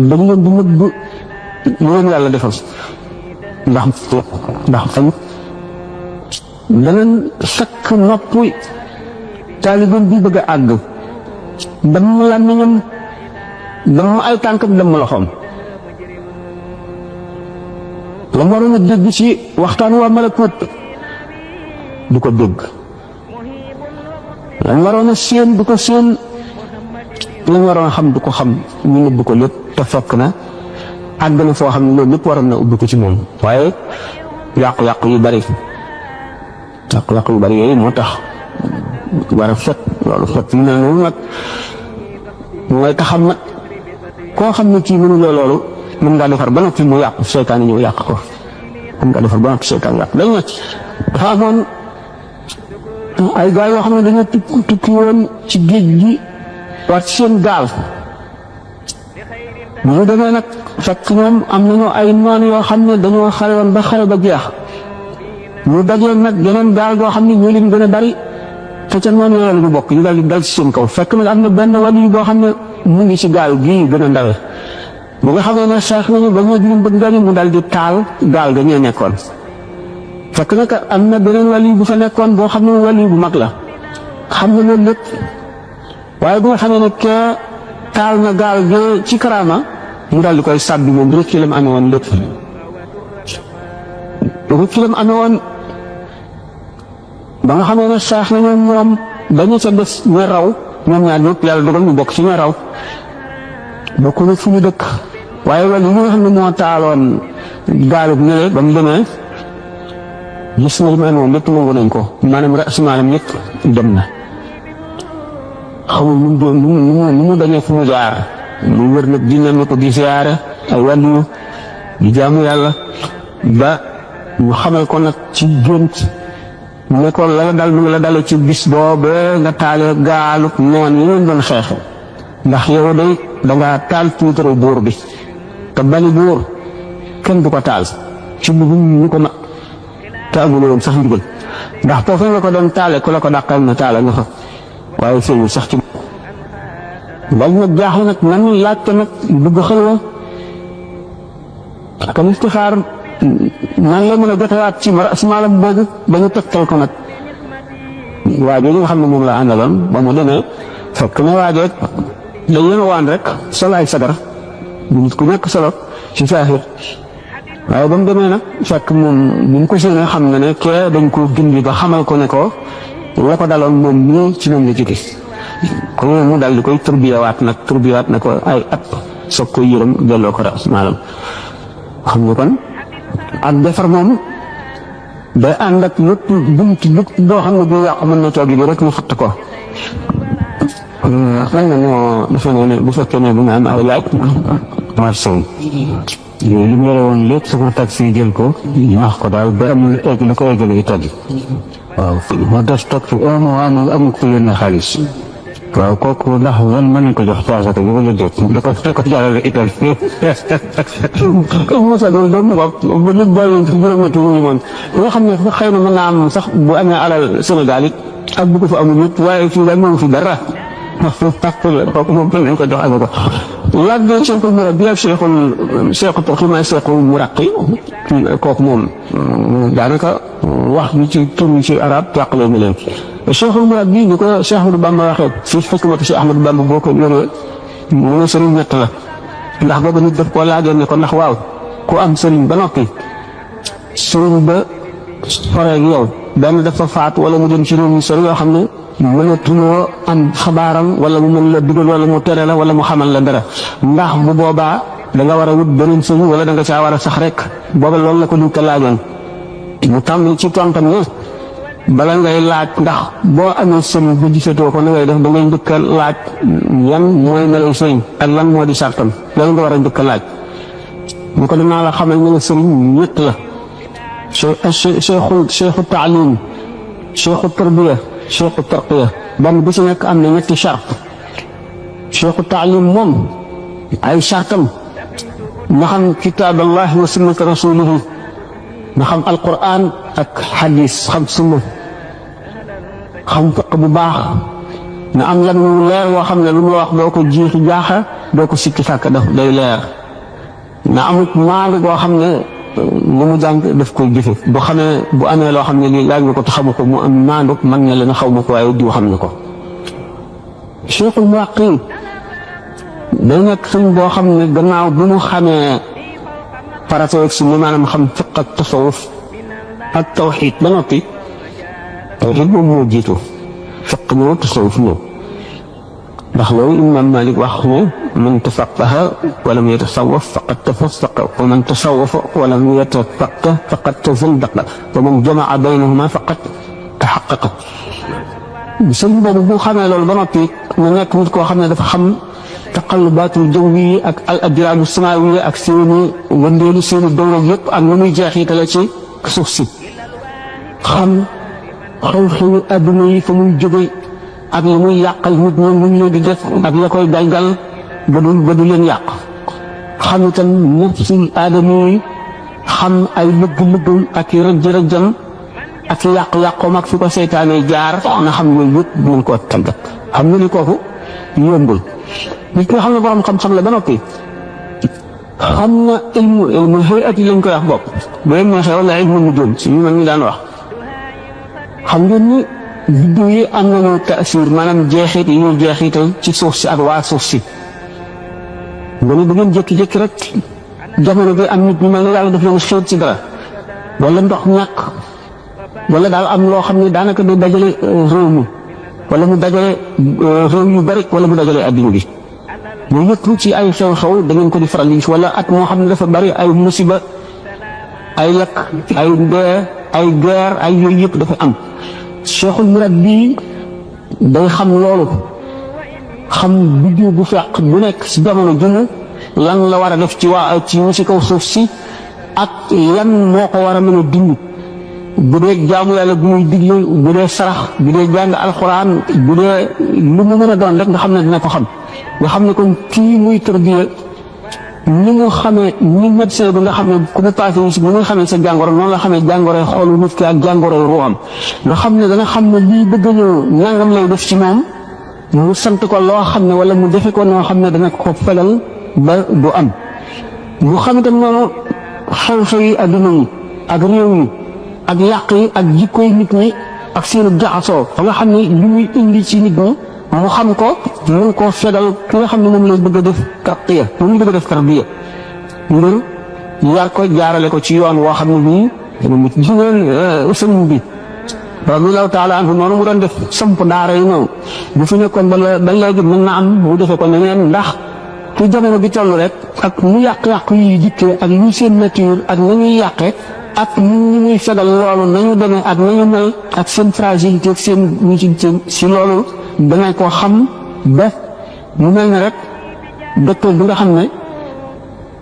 dañ leen di nëbb lu leen yàlla defal ndax fañ danañ sakk nopp taalibeem bi bëgg a àgg damm làmmiñam damm ay tànkam damm loxoom la mu waroon a dégg ci waxtaan waa malakut du ko dégg la mu waroon a séen du ko séen la mu waroon a xam du ko xam ñu nëbb ko lépp te fekk na àgg na foo xam ne loolu lépp waroon na ubbi ko ci moom waaye yàqu-yàqu yu bari yooyu moo tax war a fet loolu fet yu mel noonu nag mooy taxam nag koo xam ne kii mënu loolu mën ngaa defar ba noppi mu yàqu seytaane ñëw yàq ko mën ngaa defar ba noppi seytaane yàq dañ nag dafa amoon ay gars yoo xam ne dañoo tukki woon ci géej gi war ci seen gaal bu ñu demee nag fekk ñoom am nañu ay noon yoo xam ne dañoo xare woon ba xare ba jeex ñu dajeel nag yeneen gaal goo xam ne ñoo leen gën a bari te ca noonu yooyu la ñu bokk ñu daal di dal ci seen kaw fekk nag am na benn wàll boo xam ne mu ngi ci gaal gii gën a ndawe bu nga xam ne sax nañu ba ñoo juróom bëgg gañu mu daal di taal gaal ga ñoo nekkoon fekk nag am na beneen wàll bu fa nekkoon boo xam ne wàll bu mag la xam nga loolu lépp waaye bu nga xam ne kee taal na gaal ga ci karaama mu daal di koy sàbbi moom rek ci la mu amee woon lépp rek ci la mu amee woon ba nga xam ne sax nañu ñoom dañu ca des ña raw ñoom ñaar ñëpp yàlla dogal ñu bokk ci ña raw bokk na fu ñu dëkk waaye wàll yi nga xam ne moo taaloon gaalub ñële ba mu demee gis na li ma moom lépp nangu nañ ko maanaam rasmaalam yëpp dem na xamul nu mu dañee fu mu jaar mu wër nag di ne ko di siyaare ay wàllu di jaamu yàlla ba ñu xamal ko nag ci gént ne ko la dal mu la dale ci bis boobu nga taale gaalub noon yi leen doon xeexe ndax yow day dangaa taal tuutaru buur bi te bani buur kenn du ko taal ci bugum ñu ko nag te amul woon sax ndigal ndax foofu nga ko doon taale ku la ko dàqal na taale nga fa waaye feeñul sax ci loolu nag jaaxle nag nan laajte nag dugg xëlwa ak istixaar nan la mën a jotewaat ci asmaalam boobu ba ñu tegtal ko nag waa jooju nga xam ne moom la àndaloon ba mu demee fekk na waa jooj dañ leen waan rek solo ay sagar bu nit ku nekk solo ci saaxir waaye ba mu demee nag fekk moom ni mu ko séenee xam na ne kee dañ ko gindi ba xamal ko ne ko la ko daloon moom ñii ci moom la jóge ko mu daal di koy turbiyawaat na ko ay at soog koy yërëm delloo ko ras maalam xam nga kon ak defar moom day ànd ak lépp bunti lépp boo xam ne bu yàqu mën na toog yi rek mu fatt ko xëy na moo dafa ne bu fekkee ne bu nga am ay laaj ma li mu yore woon lépp su ko taxi jël ko ñaax ko daal ba amul egg la ko eggale Italie waaw moo tax toog fi un mois amul ko yónnee xaalis waaw kooku ndax lan mën nañ ko jox paasaka bi wala déet da ko jaarale Italie ko mosa doon doon na ko ba nit bàyyoon ci bërëmatu wuñu moom nga xam ne xëy na mën naa am sax bu amee alal Sénégal it ak bu ko fa amul nit waaye fii daal moom fi dara kooku moom nañ ko jox ak ko laaj bi Cheikhul Murabbi ak Cheikhul Tarqiya may Cheikhul Muraqi kooku moom daanaka wax bi ci tur ci arab tàqaloo na leen Cheikhul Murabbi ni ko Cheikh Ahmadou Bamba waxee ci xikmatu Cheikh Ahmadou Bamba boo ko yoree mu ne sëriñ ñett la ndax booba nit daf koo laajoon ne ko ndax waaw ku am sëriñ ba noppi sëriñ ba soreeg yow benn dafa faatu wala mu dem ci réew mi sori yoo xam ne mënatuloo am xabaaram wala mu mën la dugal wala mu tere la wala mu xamal la dara ndax bu boobaa da nga war a wut beneen sëriñ wala da nga caa war a sax rek booba loolu la ko nit ko laajoon mu tàmm ci tontam ne bala ngay laaj ndax boo amee sëriñ bu gisatoo ko na ngay def da ngay njëkk a laaj yan mooy melaw sëriñ ak lan moo di sartam loolu nga war a njëkk a laaj ñu ko dinaa la xamal ne sëriñ ñett la cheikhu taalim cheikhu tarbiya cheikhu tarqiya benn bu ci nekk am na ñetti chart cheikhu taalim moom ay chartam nga xam kitaaballahi wa sunnata rasulihi nga xam alquran ak xadis xam sunna xam fiq bu baax nga am lan mu leer woo xam ne lu mu la wax doo ko jiixi jaaxa doo ko sikki sàkk daf day leer nga amut maandu boo xam ne lu mu jàng daf koy jëfe bu xamee bu amee loo xam ne lii laaj nga ko te xamu ko mu am maandu man ne la na xaw ma ko waaye diw xam ne ko Cheikhul Muraqi day nekk sëñ boo xam ne gannaaw bu mu xamee farata ak sunna maanaam xam fiq ak tasawuf ak tawxiid ba noppi tawxiid boobu moo jiitu fiq ñëw tasawuf ñëw ndax loolu Imaam Malik wax ne man tafaqaha walam yatasawwaf faqad tafassaqa wa man tasawwafa walam yatafaqqah faqad tazandaqa wa man jamaa baynahuma faqad tahaqqaqa sëñ boobu bu xamee loolu ba noppi mu nekk nit koo xam ne dafa xam taqallubaatul jawwi ak al ajraamu samaawiya ak seeni wëndeelu seeni dawra yëpp ak nu muy jeexitale ci suuf si xam xew-xewu adduna yi fa muy jóge ak la muy yàqal nit ñoom lu ñu leen di def ak la koy daygal ba du leen yàq xam itam nafsul aadama yi xam ay lëgg-lëggam ak rëjj-rëjjam ak yàq-yàqoom ak fi ko seytaane jaar na xam yooyu yëpp mën koo tàggat xam nga ni kooku yombul nit nga xam ne borom xam-xam la ba noppi xam na ilmu hayat yi lañ koy wax bopp bu leen neexee wala ilmu nujum si ñu mag ñi daan wax xam ngeen ni biddiw yi am nañu taasir maanaam jeexit yi ñuy jeexital ci suuf si ak waa suuf si nga ne da ngeen jékki-jékki rek jamono bi am nit ñu mel ne yàlla daf leen xéet ci dara wala ndox ñàkk wala daal am loo xam ne daanaka du dajale réew mi wala mu dajale réew yu bari wala mu dajale adduna bi yooyu yëpp ci ay xew-xew da ngeen ko di faral di gis wala at moo xam ne dafa bari ay musiba ay lakk ay dee ay guerre ay yooyu yëpp dafa am Cheikhul Murabbi day xam loolu xam biddiw bu fekk bu nekk si jamono junu lan la war a def ci waa ci ñu si kaw suuf si ak lan moo ko war a mën a dund bu dee jaamu yàlla bu muy digle bu dee sarax bu dee jàng alxuraan bu dee lu mu mën a doon rek nga xam ne dina ko xam nga xam ne kon kii muy tarbiya ni mu xamee ni médecin bi nga xam ne ku mu passé wu si ni nga xamee sa jàngoro noonu la xamee jàngoroy xoolu nit ki ak jàngoroy ruuxam nga xam ne dana xam ne lii bëgg ñëw nangam lay def ci moom mu sant ko loo xam ne wala mu defe ko noo xam ne dana ko fegal ba du am mu xam itam noonu xew-xew yi adduna yi ak réew yi ak yàq yi ak jikkoy nit ñi ak seenu jaxasoo fa nga xam ne li muy indi ci nit ñi mu xam ko mën koo fegal ki nga xam ne moom lay bëgg a def tarqiya moom bëgg a def tarbiya ngir yar ko jaarale ko ci yoon woo xam ne bii dana mu jigéen sëñ bi radiyallahu taala anhu noonu mu doon def samp daara yi noonu bu fi nekkoon ba léegi mën na am mu defee ko neneen ndax ci jamono bi toll rek ak mu yàq-yàq yi dikkee ak ñu seen nature ak na ñuy yàqee ak ñu muy fegal loolu nañu demee ak nañu mel ak seen fragilité ak seen si loolu danañ ko xam ba mu mel ne rek docteur bi nga xam ne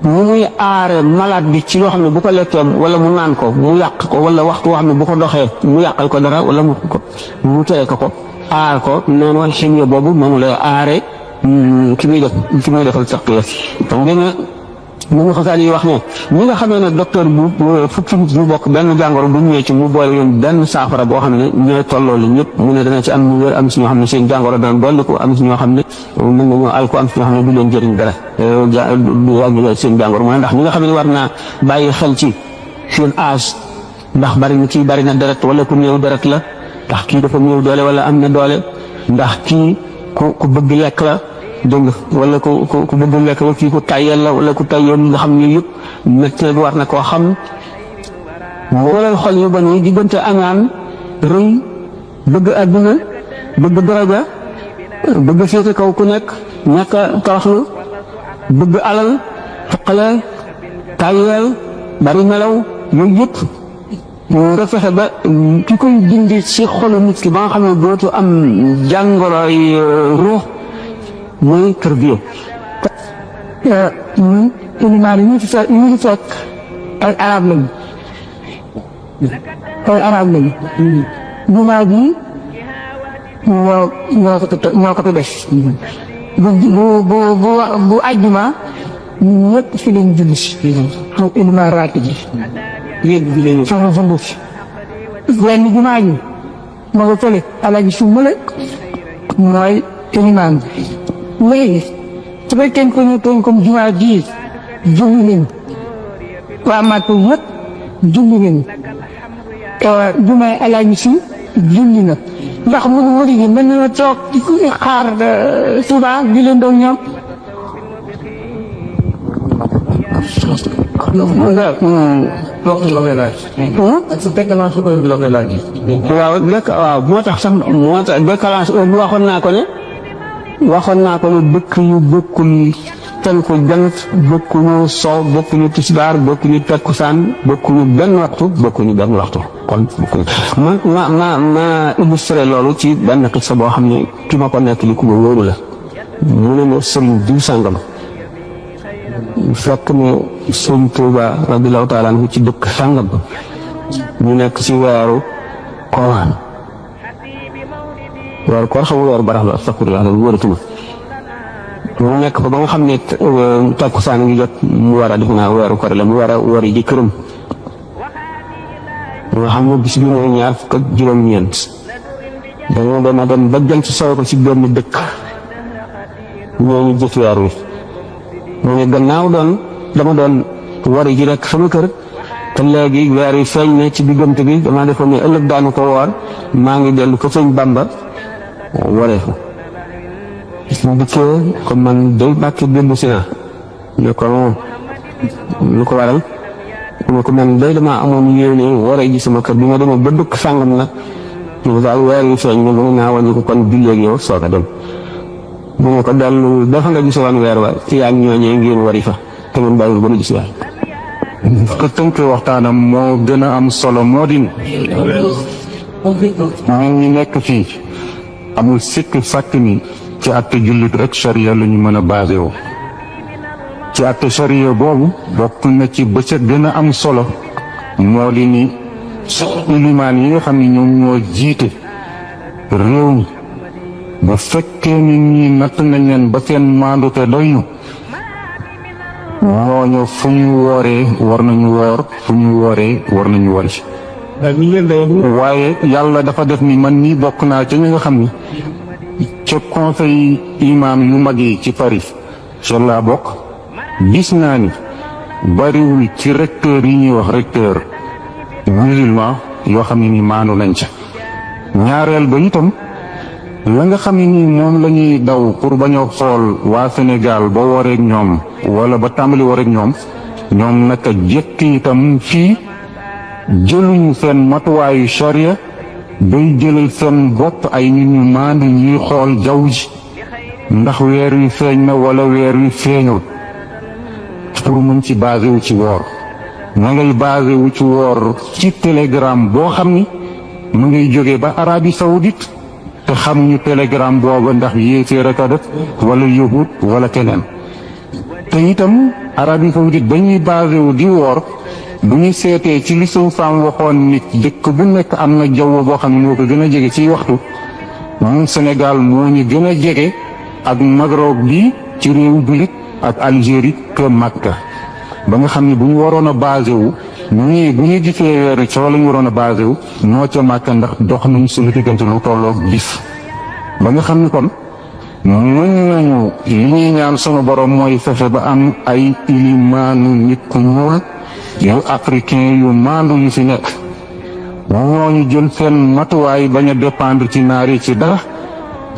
mu muy aare malade bi ci loo xam ne bu ko lekkee wala mu naan ko mu yàq ko wala waxtu woo xam ne bu ko doxee mu yàqal ko dara wala mu teye ko aar ko noonu ximiya boobu moom la aare ki muy defal taqiya donc mu ngi xasaal yi wax ne ñi nga xamee ne docteur bu fukki nit ñu bokk benn jàngoro bu ñëwee ci mu boole leen benn saafara boo xam ne ñooy tolloo li ñëpp mu ne dana ci am mu wér am si ñoo xam ne seen jàngoro dana dolli ko am si ñoo xam ne mën nañoo al ko am si ñoo xam ne du leen jëriñ dara du wàññi seen jàngoro mooy ndax ñi nga xam ne war naa bàyyi xel ci seen âge ndax bari na deret wala ku néew deret la ndax kii dafa néew doole wala am na doole ndax kii ku bëgg lekk la dégg nga wala ku bëgg lekk la kii ku tayyel la wala ku tayyel nga xam ne yëpp médecin bi war na koo xam wala xol yu bon yi diggante añaan rëy bëgg àdduna bëgg daraja bëgg féete kaw ku nekk ñàkk a toroxlu bëgg alal fuqale tayyel bari melaw yooyu yëpp nga fexe ba ki koy dindi ci xolu nit ki ba nga xam ne dootu am jàngoroy ruux mooy tarbiya. ñun ilimaan yi ñu ngi fekk ay arab lañu jumaa bi ñoo ko def bu àjjuma ñëpp fi leen julli si moom ilimaan raati bi yéen bi leen soxla jënd si wenn jumaa ji ma nga fële alaji su mële mooy ilimaan bi léegi su fekkee ko ñu toog comme jumaa ji julli leen waa Màkka ñëpp julli leen jumaay alaji si julli na ndax mu wëri gi mën na toog di xaar suba di leen doon ñoom waaw moo tax sax décalage bi waxoon naa ko ne dëkk yu bokkul tenku jant bokkuñu sow bokkuñu tisbaar bokkuñu takkusaan bokkuñu benn waxtu kon ma illustré loolu ci benn xisa boo xam ne ki ma ko nekk li ku ma wóoru la mu ne ma sëriñ diw sàngam fekk ne sëriñ Tuuba radiyallahu taala anhu ci dëkk sàngam ñu nekk ci weeru koor xamul weeru barax la astafurlah loolu wóoratuma mu nekk fa ba nga xam ne takkusaan ngi jot mu war a def naa weeru koor la mu war a wari ji këram nga xam ne bis bi mooy 29 dañoo dem ba jant soow ko ci benn dëkk ñooñu jëf weer wi mu ne gannaaw dama doon wari ji rek sama kër te léegi weer wi feeñ ne ci diggante bi dama defoon ne ëllëg daanu ko woor maa ngi dellu ko sëñ Bamba waree ko mu dikkee comme man day bàkki dellu si naa ne ko moom lu ko waral mu ko man day dama amoon yéene waree ji sama kër bi ma demoon ba dëkk sàngam nag ñu daal weer wi feeñ ne mën naa wàññi ko kon julleeg yow soog a dem mu ne ko dellu dafa nga gisoon weer wa ci yaa ngi ñooñee ngeen wari fa te man bàyyiwul ba nu gis waay ko tënk waxtaanam moo gën a am solo moo di ñu nekk fii amul sikk sàkk ni ci àtte jullit rek charia la ñu mën a basé woo ci àtte charia boobu bokk na ci ba ca gën a am solo moo di ni ilimaan yi nga xam ne ñoom ñoo jiite réew mi bu fekkee ni ñi natt nañ leen ba seen maandute doy ñu ñooñu fu ñu wooree war nañu woor fu ñu wooree war nañu wari waaye yàlla dafa def ni man nii bokk naa ca ñi nga xam ni ca conseil imam yu mag yi ci Paris ca laa bokk gis naa ni bariwul ci recteur yi ñuy wax recteur musulman yoo xam ne ni maanu nañ ca ñaareel ba itam la nga xam ne ni moom la ñuy daw pour bañ a xool waa Sénégal ba wareeg ñoom wala ba tàmbali wareeg ñoom naka jekk itam fii jëluñu seen matuwaayu charia bay jëlal seen bopp ay nit ñu maandu ñuy xool jaww ji ndax weer wi feeñ na wala weer wi feeñul pour mën ci basé wu ci woor na ngay basé wu ci woor ci télégramme boo xam ni mu ngay jógee ba Arabie Saoudite te xamuñu télégramme booba ndax yéeféer a ko def wala yahut wala keneen te itam Arabie Saoudite ba ñuy basé wu di woor bu ñu seetee ci li suñu faam waxoon nit dëkk bu nekk am na jaww boo xam ne moo ko gën a jege ci waxtu moom Sénégal moo ñu gën a jege ak Maghreb bi ci réewu jullit ak Algérie que Makka ba nga xam ne bu ñu waroon a basé wu ñii bu ñu gisee weeru coow la ñu waroon a basé wu noo ca Makka ndax dox nañ suñu diggante lu tolloog bis ba nga xam ne kon mën nañu li ñuy ñaan sunu borom mooy fexe ba am ay ilimaanu nit ku ñuul yu africain yu maandu yu fi nekk ñooñu jël seen matuwaay bañ a dépendre ci naar yi ci dara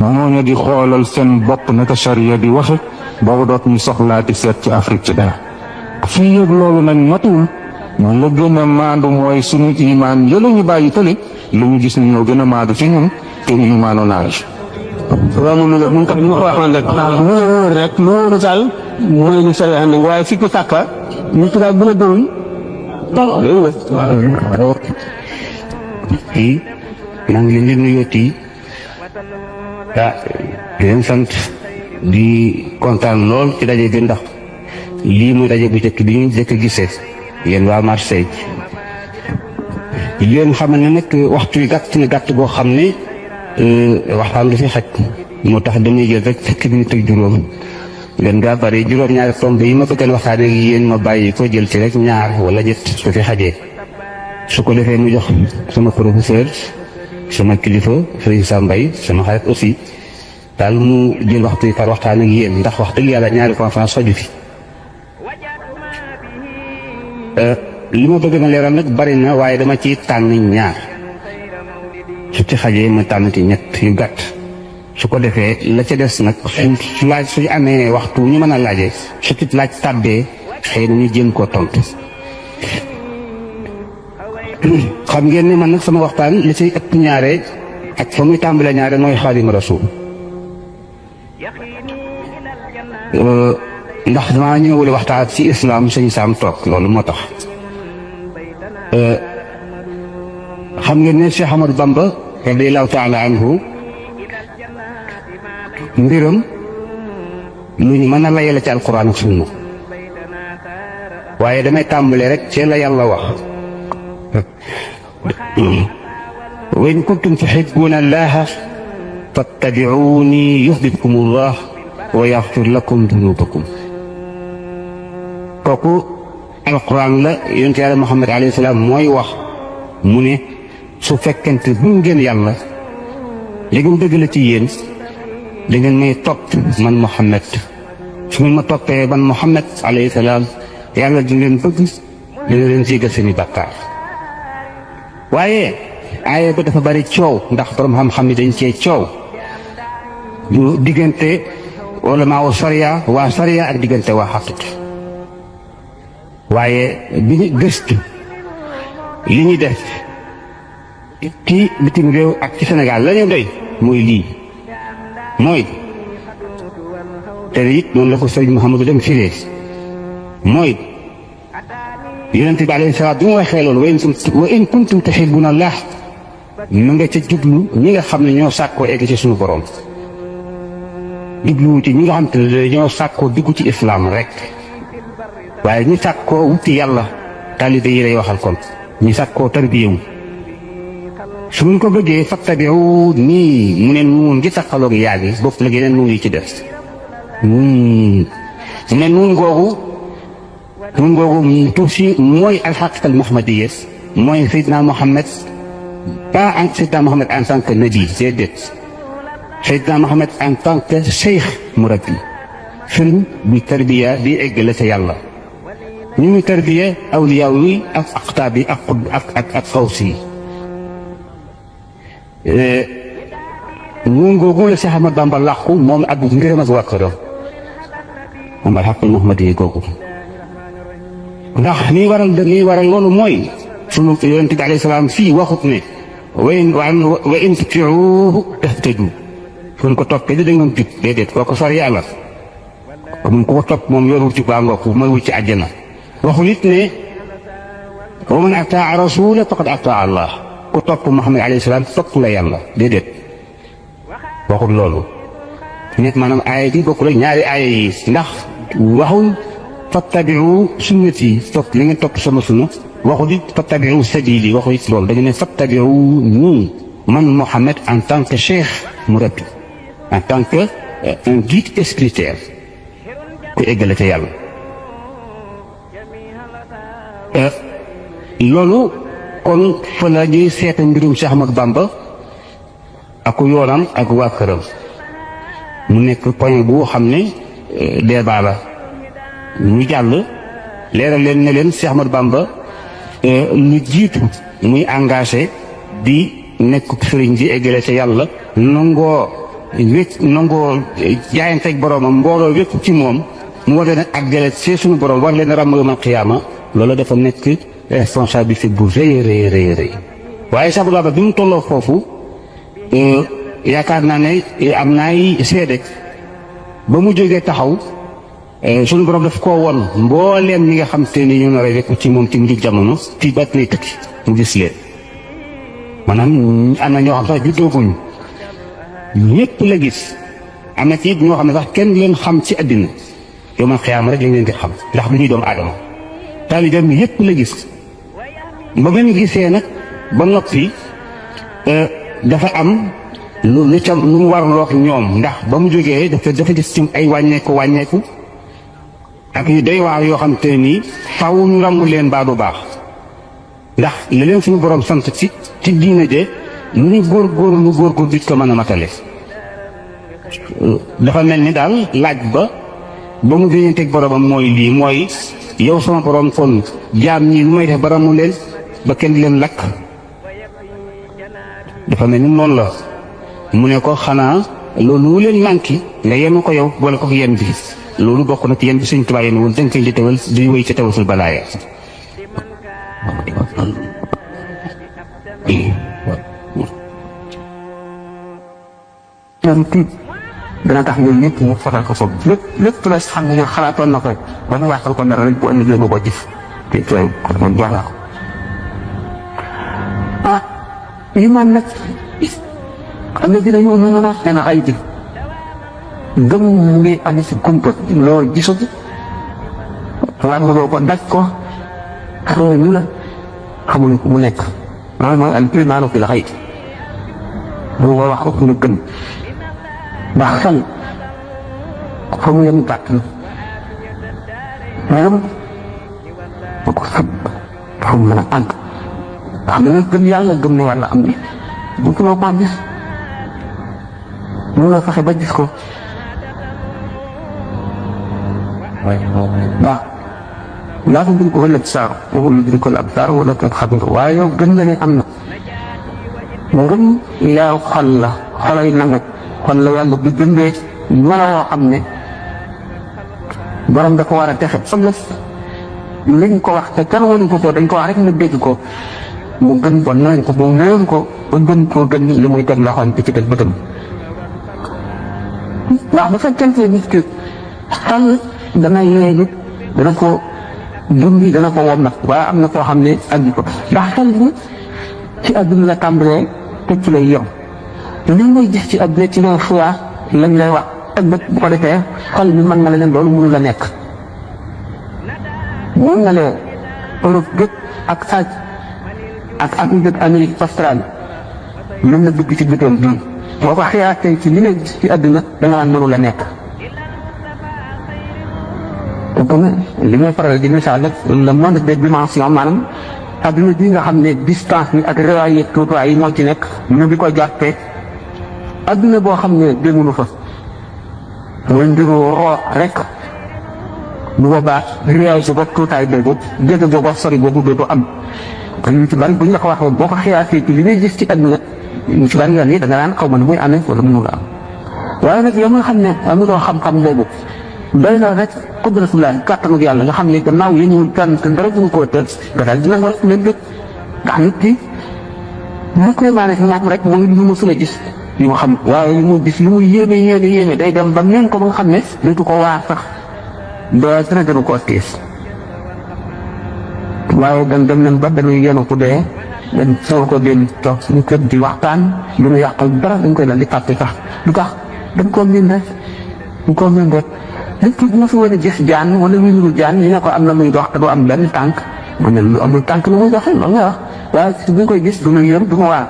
ñooñu di xoolal seen bopp naka charia di waxe boobu doot ñu soxlaati seet ci Afrique ci dara fii yëg loolu nag matuwul ñun la gën a maandu mooy suñu imaan yëla ñu bàyyi tële lu ñu gis ni ñoo gën a maandu ci ñun te imaanu naar waaw moom la mun ko waxoon rek loolu daal mooy ñu sa ànd waaye fi ko sàkka ñu tubaab bu la doon yi maa ngi leen di nuyooti di leen sant di kontaan lool ci daje bi ndax lii muy daje bu njëkk bi ñu njëkk a gisee yéen waa Marseille yéen xam ne nag waxtu wi gàtt na gàtt boo xam ne waxtaan du fi xaj moo tax dañuy jël rek fukki minute ak juróom leen gaa bari juróom-ñaari tomb yi ma bëggoon waxtaanee ak yéen ma bàyyi ko jël ci rek ñaar wala ñett su fi xajee su ko defee mu jox sama professeur sama kilifa Serigne Sam Mbaye sama xarit aussi daal mu jël waxtu yi par waxtaan ak yéen ndax wax dëgg yàlla ñaari conférence xaju fi li ma bëgg na leeral nag bari na waaye dama ci tànn ñaar su ci xajee ma tànn ci ñett yu gàtt su ko defee la ca des nag su laaj suñu amee waxtu ñu mën a laajee su ci laaj tàbbee xëy na ñu jéem koo tontu xam ngeen ne man nag sama waxtaan li ciy ëpp ñaare ak fa muy tàmbalee ñaare mooy Xaadimu Rasuul ndax damaa ñëwul waxtaan ci islam sëñ Sam toog loolu moo tax xam ngeen ne Cheikh Ahmadou Bamba radiyallahu taala anhu mbiram lu ñu mën a layale ci alquran ak sunna waaye damay tàmbale rek ci la yàlla wax wa in kuntum tuhibbuna allaha fattabi'uni yuhbibkum allah wa yaghfir lakum dunubakum kooku alquran la yonent yàlla Muhammad alayhi salaam mooy wax mu ne su fekkente bu ngeen yàlla léegi dëgg la ci yéen da ngeen may topp man Muhammad su ngeen ma toppee man Muhammad alayhi salaam yàlla di leen bëgg dina leen jégal seeni bàkkaar waaye aaya ba dafa bari coow ndax borom xam-xam yi dañ cee coow du diggante wala maa waa sariya ak diggante waa xaqiqa waaye bi ñu gëstu li ñuy def ci bitim réew ak ci Sénégal la ñu doy mooy lii mooy te it noonu la ko sëriñ Mouhamadou dem firee mooy yonent bi alayhi salaam bi mu waxee loolu wa in kuntum tuhibbuna Allah mu nga ca jublu ñi nga xam ne ñoo sàkkoo egg ci suñu borom jubluwu ci ñi nga xam te ne dañoo sàkkoo dugg ci islam rek waaye ñi sàkkoo wuti yàlla taalibe yi lay waxal kon ñi sàkkoo tarbiyewu su ñu ko bëggee fattabi'u nii mu ne nuun ngi taxaloog yaa gi bopp la yeneen nuun yi ci des mu ne nuun googu tuuti mooy alxaqiqa almuhammadiyya mooy Seydina Mohamed pas en Seydina Mohamed en tant que nabi déedéet Seydina Mohamed en tant que cheikh murabbi sëriñ bi tarbiya di eggale ca yàlla ñu ngi tarbiya awliyaaw yi ak aqtaab yi ak xaws yi nuun googu la Cheikh Ahmad Bamba làqu moom ak ngërëm ak wàkkaro moom alxaqul muhammadiyya googu ndax liy waral loolu mooy sunu yonent bi alayhi salaam fii waxut ne wa in tuti'uuhu tahtadu fu ko toppee da ngeen jub déedéet kooku sori yàlla mun ko topp moom yoru ci baa ngokku mooy wut ci àjjana waxul it ne wa man ataa rasula faqad ataa Allah ku topp Muhammad alayhi salaam topp la yàlla déedéet waxul loolu nit maanaam aaya bi bokkul ak ñaari aaya yi ndax waxul fattabiu sunnati topp li ngeen topp sama sunna waxu di fattabiu sabili waxu it loolu dañu ne fattabiu ñun man Mouhamed en tant que cheikh murabbi en tant que un guide spirituel ku eggale ca yàlla loolu kon fa la ñuy seeta mbirum Cheikh Ahmadou Bamba ak yoonam ak waa këram mu nekk point bu xam ne débat la ñu jàll leeral leen ne leen Cheikh Ahmadou Bamba lu jiitu muy engagé di nekk sëriñ di eggale ca yàlla nangoo jaayante ak boroomam mbooloo wékku ci moom mu war leen a àggale see suñu borom war leen a ràmm yawmal qiyaama loolu dafa nekk responsabilité bu rëy rëy waaye Cheikh Ahmadou Bamba bi mu tolloo foofu yaakaar naa ne am naay seede ba mu jógee taxaw suñu borom daf koo won mbooleem ñi nga xam te ni ñu nar a wekku ci moom ci mujj jamono ci bat lay tëkki mu gis leen maanaam am na ñoo xam sax juddooguñu ñëpp la gis am na ci it ñoo xam ne sax kenn leen xam ci àddina yow man xiyaama rek lañ leen di xam ndax du ñuy doomu aadama taalibeem yëpp la gis ba ngeen gisee nag ba noppi dafa am lu mu warloo ak ñoom ndax ba mu jógee dafa gis ci ay wàññeeku ak yu doy waar yoo xam te nii faw ñu ràmmu leen baa du baax ndax li leen suñu borom sant ci diine je lu ñu góor duñ ko mën a matale dafa mel ni daal laaj ba mu déyanteeg boromam mooy lii mooy yow sama borom kon jaam ñi lu may def ba ràmmu leen ba kenn leen lakk dafa mel ni noonu la mu ne ko xanaa loolu leen manqué nga yenu ko yow boole ko yen bi loolu bokk na ci yen bi Sëñ Tuubaa yéen woon dañ koy di tewal di wéy ca tawasul balaaya dana tax ñun ñëpp ñu fotal ko foofu lépp la xam ne xalaatoon na ko rek ba mu waxal ko dara rek bu ëllëgee ba ko jëf te tooy kon man jox la ko iman nag xam nga dina ñëw noonu la nee na ay ji gëm mu ngi andi si kumpa loolu gisul war nga ko daj ko xamuñ lu la xamuñ ko mu nekk loolu mooy al imaanu fil xayb lu ko wax ëpp na gën ndax xel fa mu yem gàtt na maanaam ba ko xam dafa mën a àgg xam nga gëm yàlla gëm ne yàlla am na bu ko loo gis mun nga fexe ba gis ko waaw laata duñ ko wala saar waxul duñ ko ab saar wala ko xam nga waaye yow gën nga ne am na ngëm yaa xol la xolay nangu xol la yàlla bu bindee mën a woo xam ne borom dafa war a texe xam nga liñ ko wax te kenn waruñ ko dañ ko wax rek nga dégg ko mu gën ko nañ ko mu néew ko ba gën koo gën li muy teg loxoom ci teg bëtam ndax bu fekkente nit ki xel dana yee nit dana ko dund dana ko wom nag waaye am na koo xam ne andi ko ndax xel bi ci àdduna la tàmbalee te ci lay yom li ngay gis ci àdduna ci loolu fois lañ lay wax ak bët bu ko defee xel bi mën nga leen loolu mënu la nekk mën nga leen Europe gëpp ak Saaj ak Amérique australe mën na dugg ci bëtoon bii boo ko xiyaatee ci li ngay gis ci àdduna danga naan mënu la nekk kon li may faral di misaal rek le monde des dimensions maanaam àdduna bi nga xam ne distance bi ak réwaay yeeg tuutuwaay yi moo ci nekk ñu di ko jàppee àdduna boo xam ne déggunu fa mooy mbiru roo rek bu boobaa réwaay si bopp tuutaay boobu dégg boobu sori boobu dootu am kon ñu ci bari bu ñu la ko waxee boo ko xiyaatee ci li ngay gis ci àdduna ñu ci bari yoon yi da nga naan xaw ma nu muy amee wala mënu la am waaye nag yow nga xam ne amuloo xam-xam boobu doy na rek qudratullah kàttanu yàlla nga xam ne gannaaw yi ñu tànn te dara duñu koo tëj nga daal dina war a leen dëkk ndax nit ki mu koy maane fi moom rek mooy lu mu sula gis yu mu xam waaye lu mu gis lu mu yéeme day dem ba meen ko ba nga xam ne dootu ko waar sax ba dara gënu koo tiis waaye dem nañ ba dañuy yenu ku dee dañ soo ko génn toog suñu kër di waxtaan lu ñu yàqal dara dañ koy dal di fàtte sax lu tax dañ koo miin rek dañ koo miin rek nit ki ma fi war a gis jaan wala muy nuru jaan ñu ne ko am na muy dox te du am benn tànk mu ne lu amul tànk lu muy doxee loolu nga wax waaye bu ñu koy gis du ma yërëm du ma waar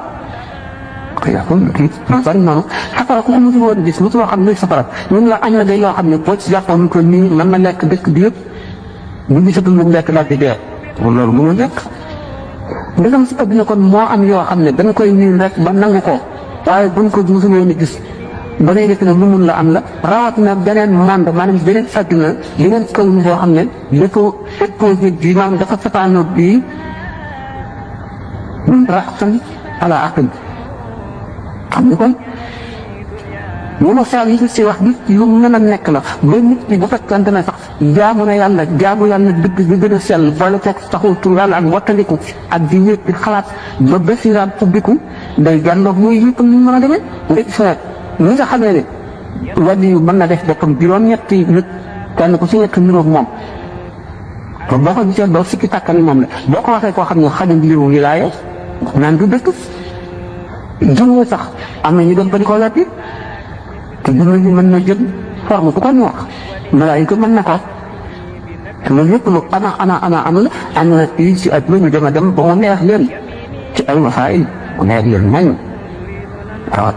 bari noonu safara ku mu fi war a gis lu loo xam ne safara ñun la añ la day loo xam ne boo ci jàppoon ko nii mën na lekk dëkk bi yëpp bu gisatul lu lekk daal di dee loolu mënu nekk ndegam si adduna kon moo am yoo xam ne dañ koy niin rek ba nangu ko waaye buñ ko musuloon a gis ba ngay def ne lu mun la am la rawat na beneen mànd maanaam beneen adduna yeneen kaw boo xam ne da ko exposé bi maanaam dafa safaanoo bii raxtan ala aql xam nga kon moom saa yi si wax bi lu mën a nekk la ba nit ki bu fekkante ne sax jaamu na yàlla dëgg bi gën a sell boole fekk taxul tur yàlla ak wattandiku ak di wéet di xalaat ba basiraam ubbiku day gàndoog mooy yëpp ñu mën a demee léegi feet ñi nga xamee ne wàllu yu mën na def boppam juróom-ñetti nit kenn ku ci nekk niroog moom kon boo ko gisee doo sikki tàkkani moom la boo ko waxee koo xam ne xadim liru wilaaya naan du dëkk jëmm sax am na ñu dem ba di ko wetti te jëmm ji mën na jël forme bu ko neex malaayika mën na ko te loolu yëpp lu am la am na fii ci at ñu dem a dem ba mu neex leen ci ay masaayil mu neex leen nañ rawat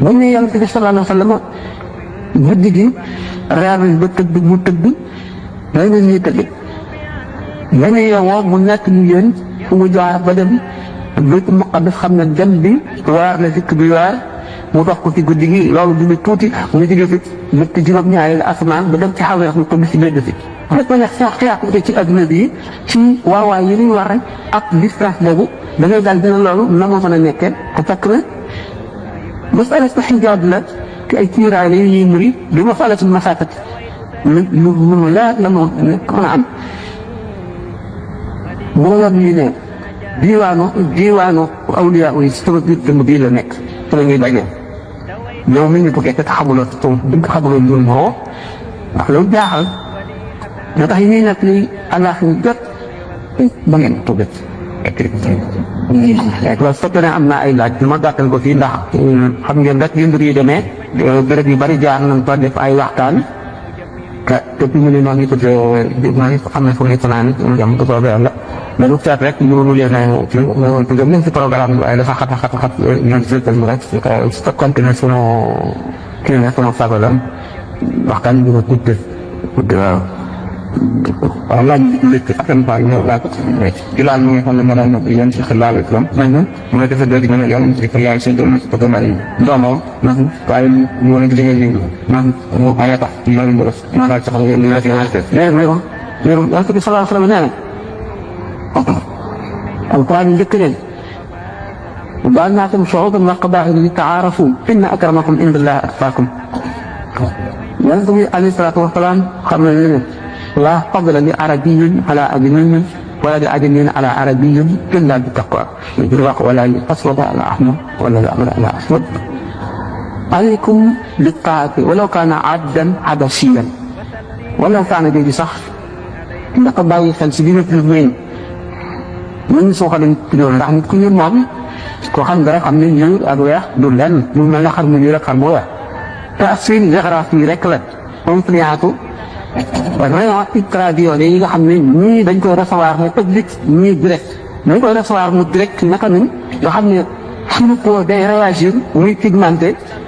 buñ ne yàlla bi sallallahu alayhi wa sallam guddi gi reer ba tëdd mu tëdd day na ñuy tëdd yéen yeewoo mu nekk ñu yéen fu mu jaar ba dem Baytul Maqdis xam ne dem bi waar la dikk bi waar mu dox ko ci guddi gi loolu dina tuuti mu jóge fi ñetti juróom-ñaari asamaan ba dem ci xaweex mu tëdd si benn fi rek ma ne xeex ci adduna bi ci waawaay yi ñuy war rek ak distance boobu da ngay daal dina loolu na ma mën a nekkee te fekk na masala sa xijaab la te ay kiiraay la ñuy muri du masalatul masaakat lu leer la moo mën a am boo yor ñu ne diiwaanu awliya yi sama biir dëmm bii la nekk te la ñuy daje ñoom mi ngi bëggee te xamuloo te duñ ko xamuloo ñun moo ndax loolu jaaxal ñoo tax yi ñuy nekk ni allah ñu jot ba ngeen tuddee loolu fekk ne am naa ay laaj ma gàttal ko fii ndax xam ngeen rek yu mbir yi demee béréb yu bari jaar nañ fa def ay waxtaan te fi mu ne noonu it xam ne fu ñu fanaan jam ko soobee yàlla mais lu seet rek mënuñu leen a gëm nañ si programme bi waaye dafa xat ñoom si mu rek su fekkoon ne sunu kii ne sunu sago la waxtaan bi ma gudd waaw waaw laaj bi lépp atten fa ñëw laaj gilaan mi nga xam ne ma daan noppi yéen si xilaal islam mu ne dafa dëgg ne yàlla si xilaal si doom si bëgg may doomam waaye ñu wane di nga yëngu mu ay tax ñu leen def laaj sax ñu la ci yàlla bi sallallahu alayhi wa sallam nee na alquran njëkk leen وجعلناكم شعوبا وقبائل لتعارفوا إن أكرمكم عند الله أتقاكم. ينبغي عليه الصلاة والسلام قبل لا فضل لعربي على أجنبي ولا لأجنبي على عربي إلا بالتقوى ولا لأسود على أحمر ولا لأحمر على أسود. عليكم بالطاعة ولو كان عبدا حبشيا ولو كان بيدي صح إن قبائل خمسين في من سوق الدنيا نحن كل يوم koo xam nga rek am nañ ñuul ak weex du lenn lu mel ne xar mu ñuul ak xar mu weex te suñ géographie rek la influence vraiment tradition yi nga xam ne ñii dañ koy recevoir mu public ñii direct dañ koy recevoir mu direct naka nañ nga xam ne suñu ko day réagir muy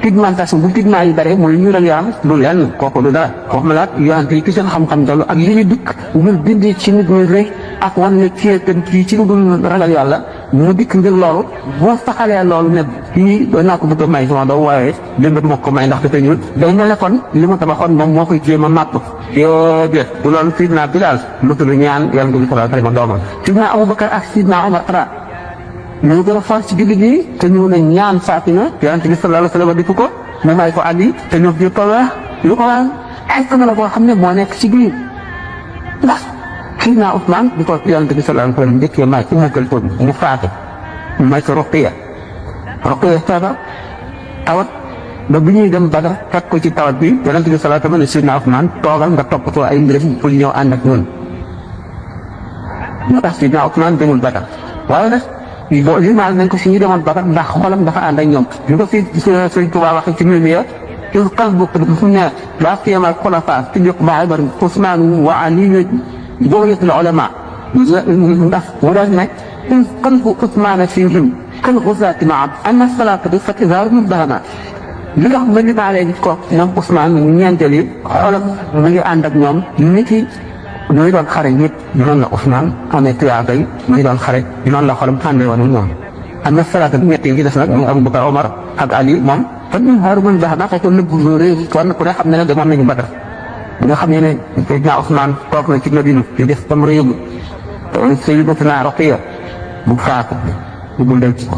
pigmentation bu pigment yi bare mooy ñuulal yaram du lenn kooku du dara kooku malaat yonent yi ci seen xam-xam dalu ak li ñu dikk ñu bindi ci nit ñu rëy ak wan ne kii ci lu dul ragal yàlla mu dikk ngir loolu boo saxalee loolu ne kii doon naa ko bëgg a may sama doom waaye démb moo ko may ndax dafa ñuul day mel ne kon li mu tabaxoon moom moo koy jéem a màpp yoo déet bu loolu sidna Bilaal lu tudd ñaan yàlla ko bi sallallahu alayhi wa sallam doomam sidna Abubakar ak sidna Omar xanaa ñu gën a far ci jullit yi te ñëw ne ñaan Fatima yonent bi sallallahu alayhi wa sallam di ko mu may ko Ali te ñoom ñëpp a weex lu ko waral ay sama la boo xam ne moo nekk ci biir ndax sidna Ousmane di ko yonent bi sallallahu alayhi wa sallam njëkkee may ku muggal ko mu faatu mu may ko Ruqiya feebar tawat ba bu ñuy dem Badar fekk ko ci tawat bi yonent bi sallallahu alayhi wa sallam ne sidna Ousmane toogal nga toppatoo ay mbiram pour ñëw ànd ak ñoom moo tax sidna Ousmane demul Badar waaye nag boo limaal nañ ko si ñu demoon Badar ndax xolam dafa ànd ak ñoom ñu ko fi Sëriñ Tuubaa waxee ci Mimiya إذ قلبك هنا لا سيما الخلفاء صديق عمر عثمان وعلي بقية العلماء ورجنا إذ قلب عثمان فيهم كالغزاة معه أن الصلاة فتظهر مدهما li nga xam ne li maa leen ko ñoom Ousmane ñeenteel yi xoolal mu ngi ànd ak ñoom nit yi ñooy doon xare ñëpp noonu la Ousmane amee tuyaaba yi muy doon xare noonu la xolam àndee woon ak ñoom. am na salaata bi ñett yi des nag muy Abubakar Omar ak Ali moom fan ñu xaaru mën baax naa fekk nëbb réew kon ku ne xam ne ne demoon nañu Badar nga xam ne Seydina Ousmane toog na ci Madina di def comme réew mi Sayyidatuna Ruqayya bu faatu bu dem ci ko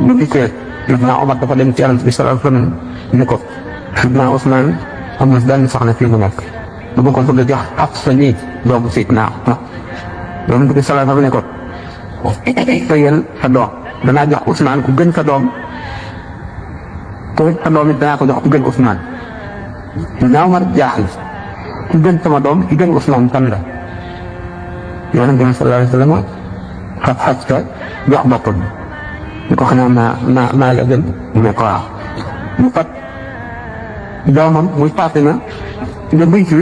bu dikkee Seydina Omar dafa dem ci Yonent bi sallallahu alayhi wa sallam ne ko Seydina Ousmane am na benn soxna fii mu nekk bu ma ko bëgg a jox Hafsa nii doomu Seydina Yonent bi sallallahu alayhi wa sallam ne ko tëyal sa doom danaa jox Ousmane ku gën sa doom te sa doom it danaa ko jox ku gën Ousmane Seydina Omar jaaxle ku gën sama doom ku gën Ousmane kan la Yonent bi sallallahu alayhi wa sallam Hafsa jox boppam ñu ko xanaa maa la gën ne ko waaw mu fat doomam muy Fatima nga bëy ci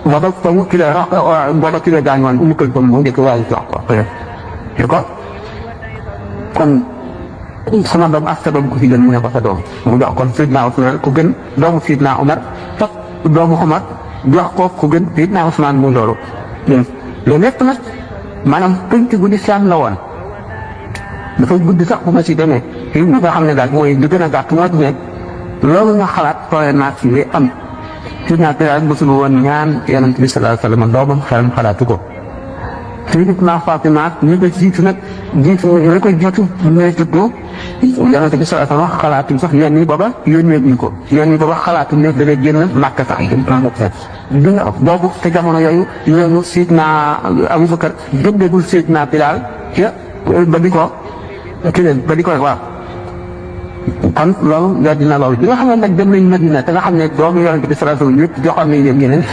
booba comme ki la booba ki la gaañ woon mu kël comme moom dëkk waaye jox ko di ko kon sama doom ak sa doom ku ci gën mu ne ko sa doom mu jox kon Seydina Ousmane ku gën doomu Seydina Omar fat doomu Omar jox ko ku gën Seydina Ousmane mu loolu loolu lépp nag maanaam pënc gu lislaam la woon dafa guddi sax bu ma si demee fii nga xam ne daal mooy li gën a gàtt moo ne loolu nga xalaat tooyee naa ci li am ci ñaar daal mosul woon ñaan Yonent bi sallallahu alayhi wa sallam doomam xelam xalaatu ko. Sayyidatuna Fatima ñu ko jiitu nag jiitu ñu ko jiitu ñu tuddoo Yonent bi sallallahu alayhi wa sallam xalaatu sax yoon yi booba yónnee ñu ko yoon yi booba xalaatu ne da ngay génn Makka sax di nga boobu te jamono yooyu yoonu Seydina Abubakar jógagul Seydina Bilaal ba di ko ba di ko waaw kon loolu yor dina loolu bi nga xam ne nag dem nañ Madina te nga xam ne doomu Yonent bi sallallahu alayhi wa sallam yëpp joxoon nañ leen yeneen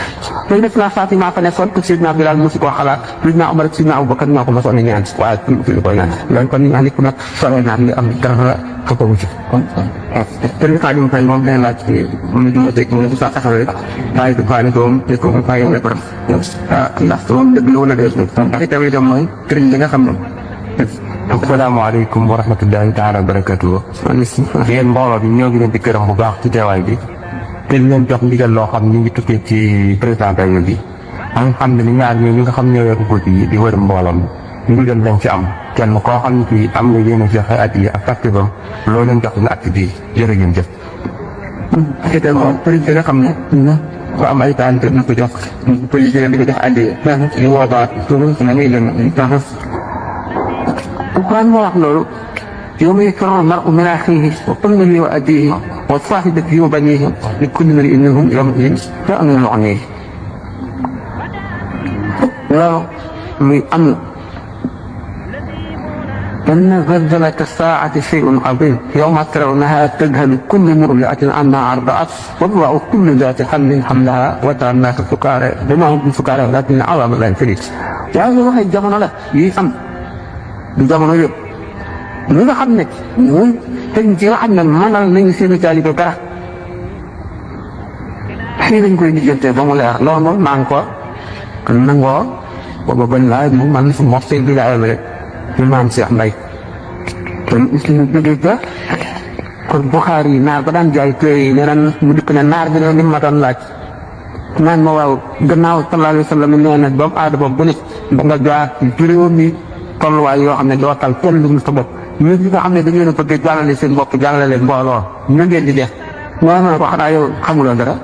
Sayyidatuna Fatima fa nekkoon ko Seydina Bilaal mosu koo xalaat Seydina Omar ak Seydina Abubakar ñoo ko mosoon a ñaan waaye fi ko ñaan loolu kon ñu naan nit ku nag solo naan li am dara fa ko wuti kon te li Xaadim Fay moom day laaj mu duma dégg mu sa taxawee waaye du faane doom te ko fay rek ndax moom dëgg la wala dee ndax itam itam mooy këriñ li nga xam ne asalaamaaleykum wa rahmatullahi taala wa barakatuh. yéen mbooloo bi ñoo ngi leen di gërëm bu baax ci teewaay bi te di leen jox ndigal loo xam ñu ngi tukkee ci président réew bi nga xam ne ni ñaar ñooñu nga xam ñoo yor guddi yi di wër mbooloo mi ndigal lañ ci am kenn koo xam ne kii am nga yéen a joxe at yi ak activement loo leen jox na acte bi jërë ngeen jëf. te moom président nga xam ne ko am ay taan te ñu ko jox président di ko jox addi ñu woobaat na muy leen القرآن ما يقول يوم يفر المرء من أخيه وأمه وأبيه وصاحبته وبنيه لكل امرئ منهم يومئذ شأن يعنيه. لا من أمر إن زلزلة الساعة شيء عظيم يوم ترونها تذهل كل مرضعة عما أرضعت وتضع كل ذات حمل حملها وترى الناس سكارى بما هم سكارى ولكن عظم لا ينفلت. هذا واحد جمعنا له يفهم du jamono yëpp ñi nga xam ne ñun te ci nga xam ne mënal nañu seen taalibe dara fii lañ koy lijjantee ba mu leer loolu moom maa ngi ko nangoo booba bañ laay mu man su mos seen bi laay rek ñu maam Cheikh Mbaye kon suñu jógee ba kon Buxaari yi naar ba daan jaay téere yi nee naan mu dikk ne naar bi ne li ma doon laaj naan ma waaw gannaaw sallallahu alayhi wa sallam nee na doomu aadama bu nit ba nga jaar juróomi tolluwaay yoo xam ne doo tal kenn dugul sa bopp ñun ñi nga xam ne dañu leen a bëgg jàllale seen bopp jàllale leen mbooloo ñu ngeen di def moo ma ko xanaa yow xamuloo dara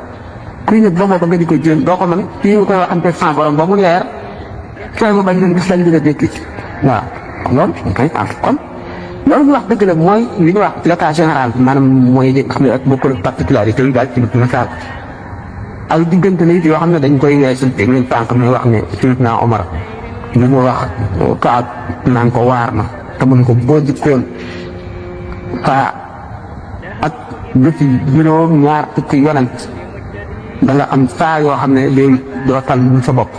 kuy ne ba nga di ko jéem doo ko mën fii nga koy waxante sans borom ba mu leer sooy ba bañ leen gis lañ dina dékki waaw loolu kay kon loolu ñu wax dëgg la mooy li ñu wax ci le cas général maanaam mooy li xam ne ak bokkul particularité yi daal ci misaal ay diggante la it yoo xam ne dañ koy weesu teg leen tànk muy wax ne Seydina Omar li mu wax Kaab naan ko waar na te mun ko boo jikkoon faa ak jëfi juróom ñaar fukki yonent da nga am saa yoo xam ne léegi doo tal sa bopp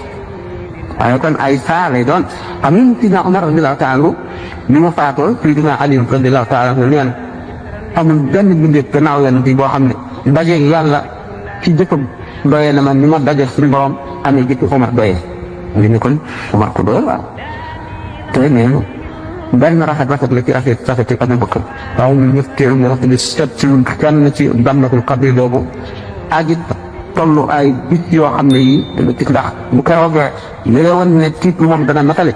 waaye kon ay saa lay doon xam nga Seydina Omar radiyallaahu taala anhu ni ma faatoo Seydina Ali radiyallaahu taala anhu nee na amul benn bindeef gannaaw yonent boo xam ne daje yàlla ci jëkkam doyee na ma ni ma daje suñu borom amee jëkk Omar doyee ngi ni kon Omar ko doyee waaw te nee benn rafet la ci rafet ci Abu Bakar waaw ñu ñëpp teew ñu rafet di seet ci kenn ci Jannatul Qadr boobu ak it tollu ay bis yoo xam ne yi dana ci ndax bu keroogee li la woon ne tiit moom dana matale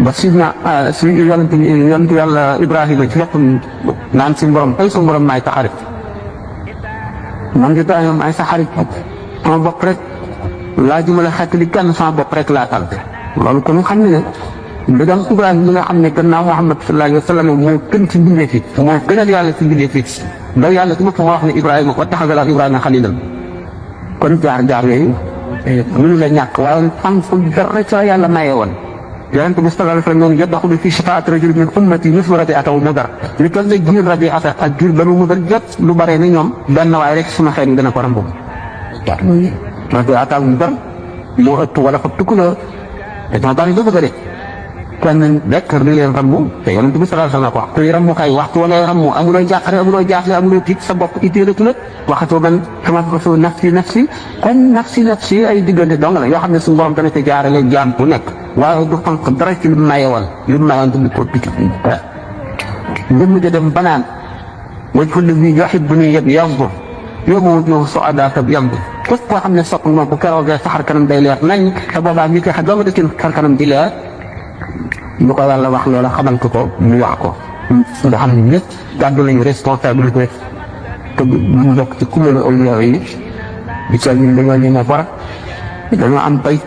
ba suñu yonent yàlla Ibrahima ci boppam naan suñu borom ay suñu borom maay sa xarit man di Ibrahima maay sa xarit sama bopp rek laa jumale xeet li kenn sama bopp rek laa tal loolu kon xam ne ndegam Ibrahima bi nga xam ne gannaaw Muhammad sallallahu alayhi wa sallam moo gën ci mbindee fi moo gënal yàlla ci mbindee fi ndax yàlla ci boppam moo wax ne Ibrahima wattaxaza Ibrahima xaliilan kon jaar yooyu mënu la ñàkk waaye am fu dara ca yàlla maye woon yonent bi sallallahu alayhi wa sallam yadxulu fi shafaa'ati rajulin min ummati mislu rabi'atahu mudar li toll ne jiir Rabi'ata ak jiir Banu Mudar jot lu bare ni ñoom benn waaye rek suma xeet dana ko rambu Rabi'atahu mudar moo ëpp wala xëpp tukulóor dañoo bari lu bëgg de kenn rek di leen rambu te yonent bi sallallahu alayhi wa sallam ko wax te rambu kay waxtu wala rambu amuloo jàqare amuloo jaaxle amuloo tiit sa bopp itteelatu la waxatoo man sama ko nafsi kon nafsi ay diggante dong la yoo xam ne suñu borom dana ca jaarale jaam bu nekk waaye du xonq dara ci lu mayewoon du ko picc dem dem banaan wajhu llazi yuhibbuni yanzur yawma wujuuhu su'adaa yanzur képp koo xam ne sopp moom bu keroogee sa xar kanam day leer nañ te boobaa ñi koy xam doo nga dëkkin xar kanam di leer lu ko Yàlla wax loola xamal ko mu wax ko nga xam ne ñëpp gàddu nañu responsabilité te mu bokk ci kuréelu awliyaa yi di ca ñun dañoo ñëw bara dañoo am bay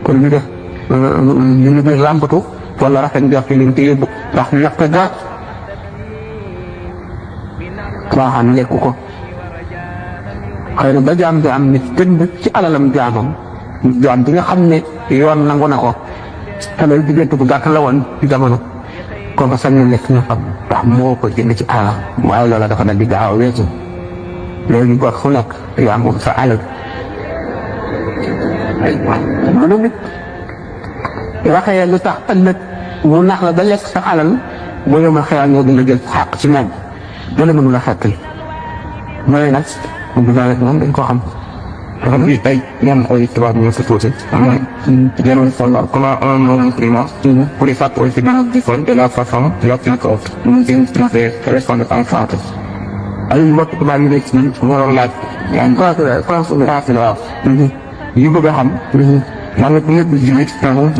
kon ñu def ñu ngi làmbatu wala rafet njort leen te yóbbu ndax ñàkk ga waaxaan lekk ko xëy na ba jaam di am nit jënd ci alalam jaam bi nga xam ne yoon nangu na ko te loolu diggante bu gàtt la woon ci jamono kooku sañ na lekk ñu xam ndax moo ko jënd ci alal waaye loola dafa dal di gaaw a weesu léegi gor fu nekk yaa moom sa alal loolu nit waxee lu tax ëllëg mu nax la ba lekk sa alal boo yomal xëyal ñoo gën a jël xàq ci moom loolu mënu la xettali mooy nag bu rek moom dañ ko xam dafa gis tey ñoom ay tubaab ñu sa tuuti jéem a comment un prima pour les facteurs de la façon la plus courte de répondre en français ay mbokk tubaab yi nekk ci waroon laaj français waaw yu bëgg a xam man nag bu nekk jiwit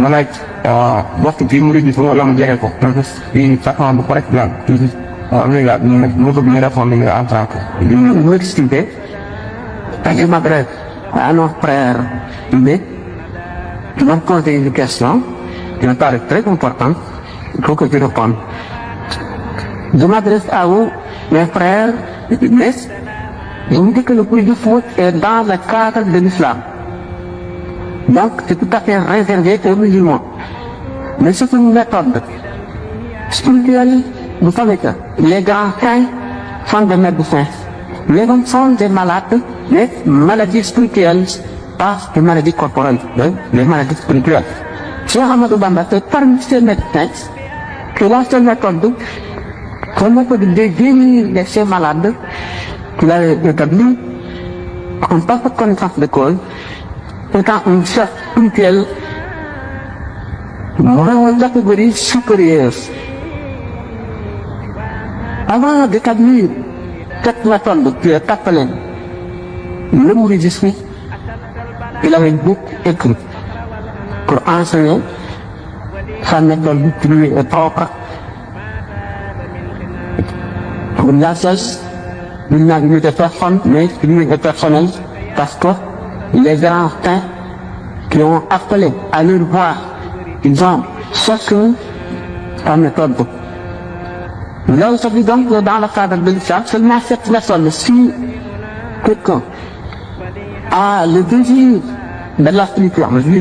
ma laaj waxtu bii mu gis wala mu jeexee ko yi façon bu correct la waaw léegi nag mu bëgg ñu répondre en français mu expliqué je m'adresse à nos frères mais je vais poser une question qui me paraît très importante il faut que je réponde je m'adresse à vous mes frères mais je vous dis que le plus du foot est dans le cadre de l'islam. Donc, c'est tout à fait réservé aux musulmans. Mais c'est une méthode spirituelle. Vous savez que les grands saints sont des médecins. Les hommes sont des malades, des maladies spirituelles, pas des maladies corporelles, des maladies spirituelles. Cheikh Ahmadou Bamba, c'est parmi ces médecins que la seule méthode de guérir ces malades qu'il a établi en parfaite connaissance de cause, étant un chef spirituel vraiment de catégorie supérieure. Avant d'établir cette méthode qui est appelée le mouridisme, il avait beaucoup écrit pour enseigner sa méthode qui lui est propre. Pour la cesse, il n'a eu de personne, mais qui lui est personnel, parce que les grands saints qui ont appelé à leur voix, ils ont chacun sa méthode. Là aujourd'hui donc dans le cadre de l'islam, seulement cette méthode, si quelqu'un a le désir de la spiritualité,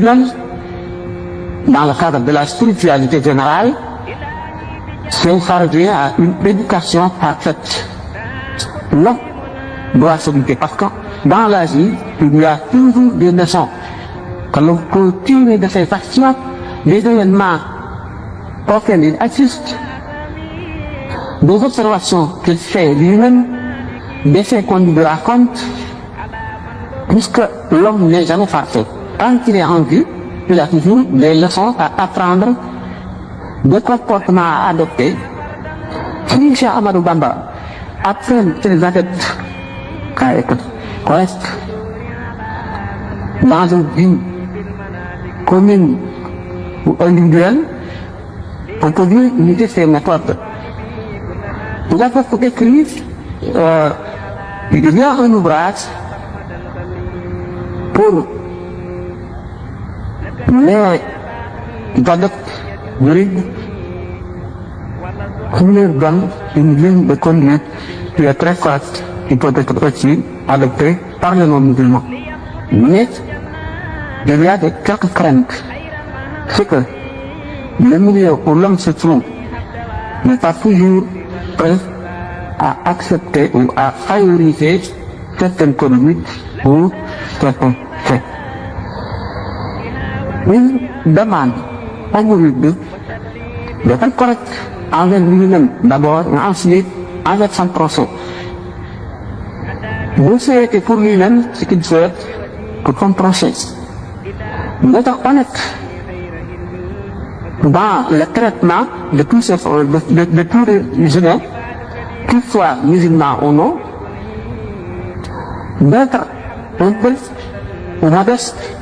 dans le cadre de la spiritualité générale, c'est ça revient à une éducation parfaite. L'homme doit s'éduquer parce que dans la vie, il y a toujours des leçons que l'on peut tirer de ces actions, des événements auxquels il assiste, des observations qu'il fait lui-même, d'essayer qu'on lui raconte, puisque l'homme n'est jamais parfait. Quand il est en vie, il a toujours des leçons à apprendre, des comportements à adopter. Si Cheikh Ahmadou Bamba apprend ses adeptes à être corrects dans une vie commune ou individuelle, on peut dire imiter ses méthodes. Il a fait écrire, il y a un ouvrage pour les adeptes juridiques qui leur donne une ligne de conduite qui est très correcte, qui peut être aussi adoptée par les non-musulmans. Mais il y a quelques craintes. C'est que le milieu où l'homme se trouve n'est pas toujours prêt à accepter ou à favoriser certaines conduites ou certains faits. Il demande au mouride d'être correct envers lui-même d'abord, et ensuite envers son prochain. Vous souhaitez pour lui-même ce qu'il souhaite pour son prochain. D'être honnête dans le traitement de tous les humains, qu'ils soient musulmans ou non, d'être un peu modeste,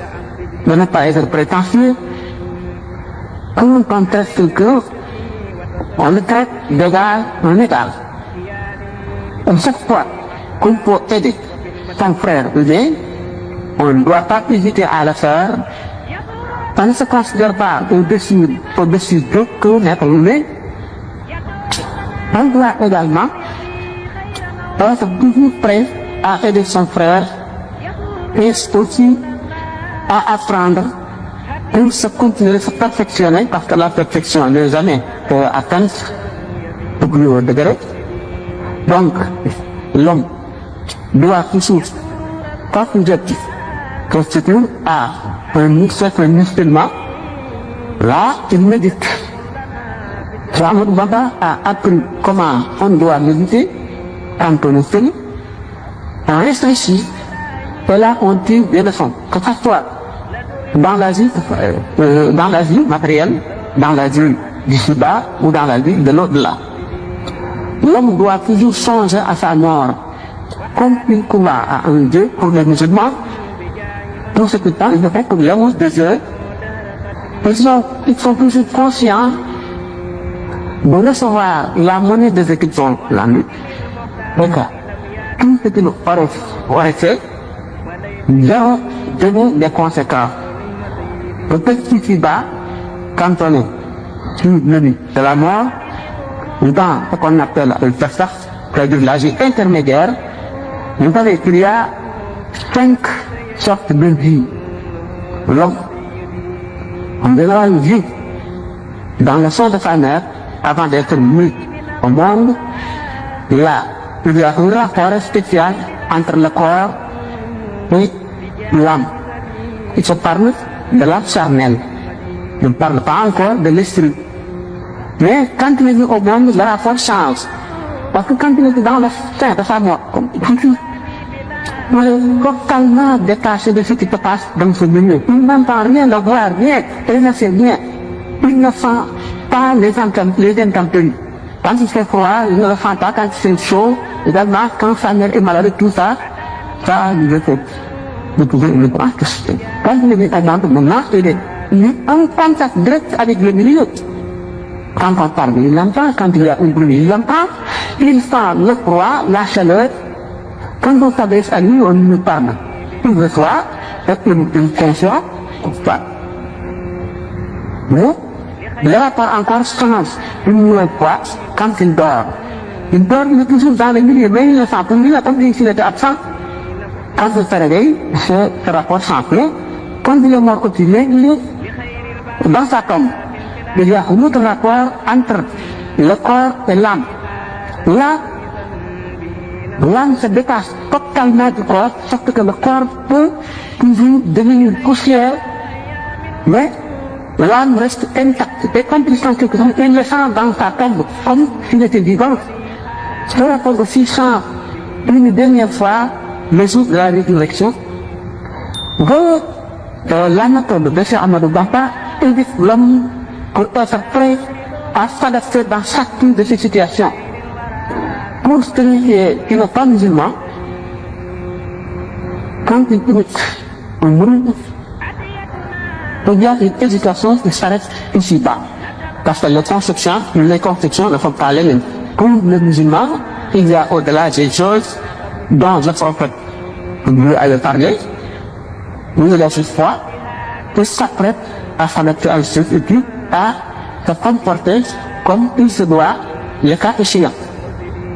de ne pas être prétentieux. Quand on traite quelqu'un, on le traite d'égal en égal. Et chaque fois qu'on peut aider son frère humain, on ne doit pas hésiter à le faire. On ne se considère pas au-dessus d'aucun être humain. On doit également être toujours prêt à aider son frère et aussi à apprendre pour se continuer, se perfectionner, parce que la perfection n'est jamais atteinte au plus haut degré. Donc, l'homme doit toujours, quand il est constitué à un certain musulman, là, il médite. Ahmadou Bamba a appris comment on doit méditer quand on est fini. On réfléchit, et là, on tire des leçons, que ce soit dans la vie matérielle, dans la vie du Shiba ou dans la vie de l'au-delà. L'homme doit toujours songer à sa mort, comme il croit à un Dieu pour les musulmans. Dans ce temps, il fait que l'amour de Dieu, ils sont toujours conscients de recevoir la monnaie de ce qu'ils ont la nuit. Donc, tout ce qu'ils auraient fait, leur donner des conséquences. Peut-être ici-bas, quand on est sur le lit de la mort, ou dans ce qu'on appelle le Pesach, c'est-à-dire la vie intermédiaire, vous savez qu'il y a 5 sortes de vie. L'homme, en général, vit dans le sein de sa mère avant d'être mis au monde. Il y a un rapport spécial entre le corps et l'âme. Il se parle de l'âme charnelle. Il ne parle pas encore de l'esprit. Mais quand il est au monde, le rapport change. Parce que quand il est dans le sein de sa mort, totalement détaché de ce qui se passe dans ce milieu. Il n'entend rien, ne voit rien, il ne sait rien. Il ne sent pas les intempéries. Quand il fait froid, il ne le sent pas. Quand il fait chaud, également, quand sa mère est malade, tout ça, ça lui fait. Vous pouvez le prendre. Quand il est exemple, maintenant, il est en contact direct avec le milieu. Quand on parle, il l'entend. Quand il y a un bruit, il l'entend. Il sent le froid, la chaleur. Quand on s'adresse à lui, on lui parle. Il reçoit, avec une conscience, pas. Mais, le rapport encore change une nouvelle fois quand il dort. Il dort, il est toujours dans le milieu, mais il le sent. Pour lui, comme s'il était absent. Quand il se réveille, ce rapport change. Quand il est mort quotidien, il est dans sa tombe. Il y a un autre rapport entre le corps et l'âme. Là, l'âme se détache totalement du corps, sauf que le corps peut toujours devenir poussière, mais l'âme reste intacte. Et quand il sent quelque chose, il le sent dans sa tombe, comme s'il était vivant. Ce rapport aussi change une dernière fois le jour de la résurrection, la méthode de Cheikh Ahmadou Bamba invite l'homme pour être prêt à s'adapter dans chacune de ces situations. Pour celui qui n'est pas musulman, quand il écoute un bruit, il y a une hésitation qui s'arrête ici-bas. Parce que les conceptions ne sont pas les mêmes. Pour le musulman, il y a au-delà des choses dont le prophète veut aller parler, nous le laisse foi, il s'apprête à s'adapter à ce et puis à se comporter comme il se doit, le cas échéant.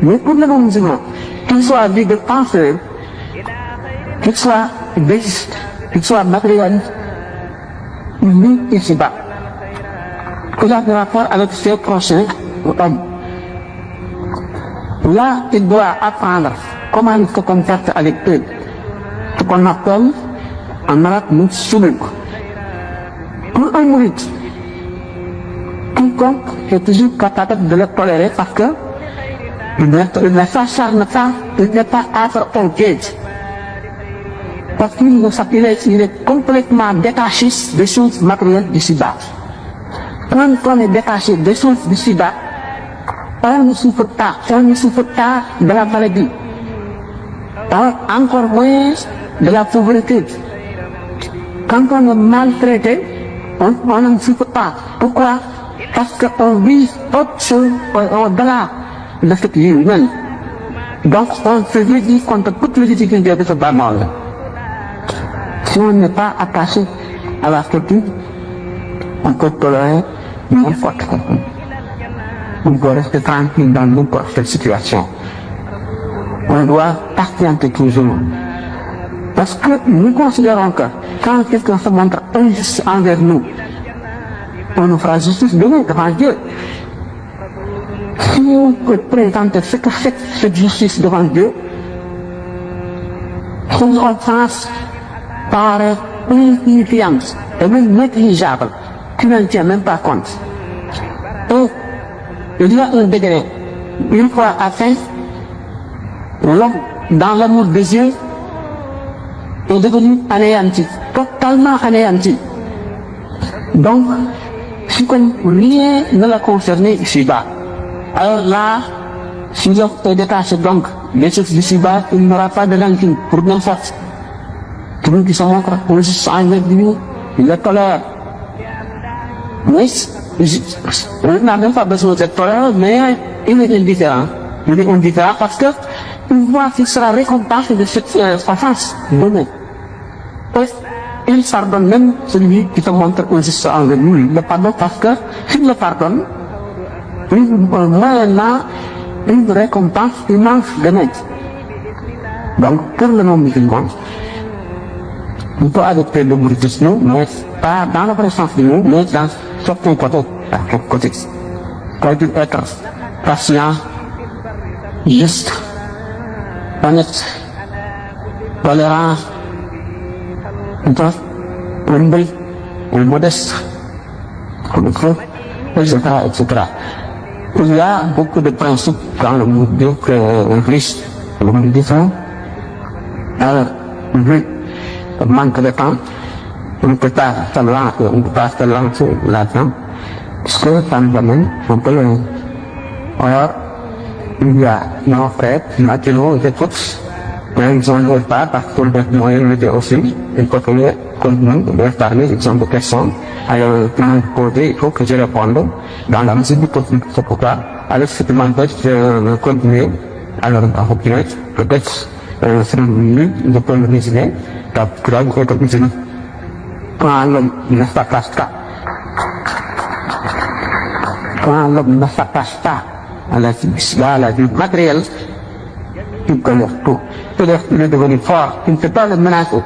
Mais pour le non-musulman, qu'il soit libre de penser, qu'il soit béiste, qu'il soit matérialiste, il vit ici-bas. Il a des rapports avec ses prochains hommes. Là, il doit apprendre comment il se comporte avec eux. Ce qu'on appelle en arabe le suluk. Pour un mouride, quiconque est toujours capable de le tolérer parce que il ne s'acharne pas, il n'est pas affaire au gage. Parce qu'il est complètement détaché des choses matérielles d'ici-bas. Quand on est détaché des choses d'ici-bas, on ne souffre pas de la maladie, encore moins de la pauvreté. Quand on est maltraité, on ne souffre pas. Pourquoi? Parce qu'on vit autre chose au-delà de cette vie humaine. Donc on se réduit contre toutes les difficultés de ce bas monde. Si on n'est pas attaché à la structure, on peut tolérer n'importe quoi. On doit rester tranquille dans n'importe quelle situation. On doit patienter toujours. Parce que nous considérons que quand quelqu'un se montre injuste envers nous, on nous fera justice demain devant Dieu. Si on peut présenter ce que fait cette justice devant Dieu, son offense paraît insignifiante et même négligeable, tu n'en tiens même pas compte. Et il y a un degré, une fois atteint, l'homme, dans l'amour de Dieu, est devenu anéanti, totalement anéanti. Donc, si rien ne l'a concerné ici-bas, alors là, si l'homme est détaché donc des choses d'ici-bas, il n'aura pas de rancune pour n'importe. Celui qui se montre injuste envers lui, il le tolère. Mais il n'a même pas besoin d'être tolérant, mais il est indifférent. Il est indifférent parce que il voit qu'il sera récompensé de cette offense donnée. Il pardonne même celui qui se montre injuste envers lui. Il le pardonne parce que s'il le pardonne, moyennant une récompense immense demain. Donc pour le non-musulman, on peut adopter le mouridisme, mais pas dans le vrai sens du mot, mais dans certains côtés. C'est-à-dire être patient, juste, honnête, tolérant, humble, modeste, etc., etc. Il y a beaucoup de principes dans le mouridisme le mouridisme. Alors, manque de temps, on ne peut pas se lancer là-dedans, parce que ça nous amène un peu loin. Alors, il y a nos frères, naturellement, et tous, mais ils ne veulent pas, parce qu'on doit nous aider aussi, il faut que nous continuons de parler, ils ont des questions, alors, tout le monde poser, il faut que je réponde, dans la mesure du possible, c'est pourquoi, alors, ce qui m'empêche de continuer, alors, on va continuer, peut-être, c'est une minute, je peux le résumer, quand l'homme ne s'attache pas, à la vie matérielle, il connaît tout. C'est-à-dire qu'il est devenu fort, il ne peut pas le menacer.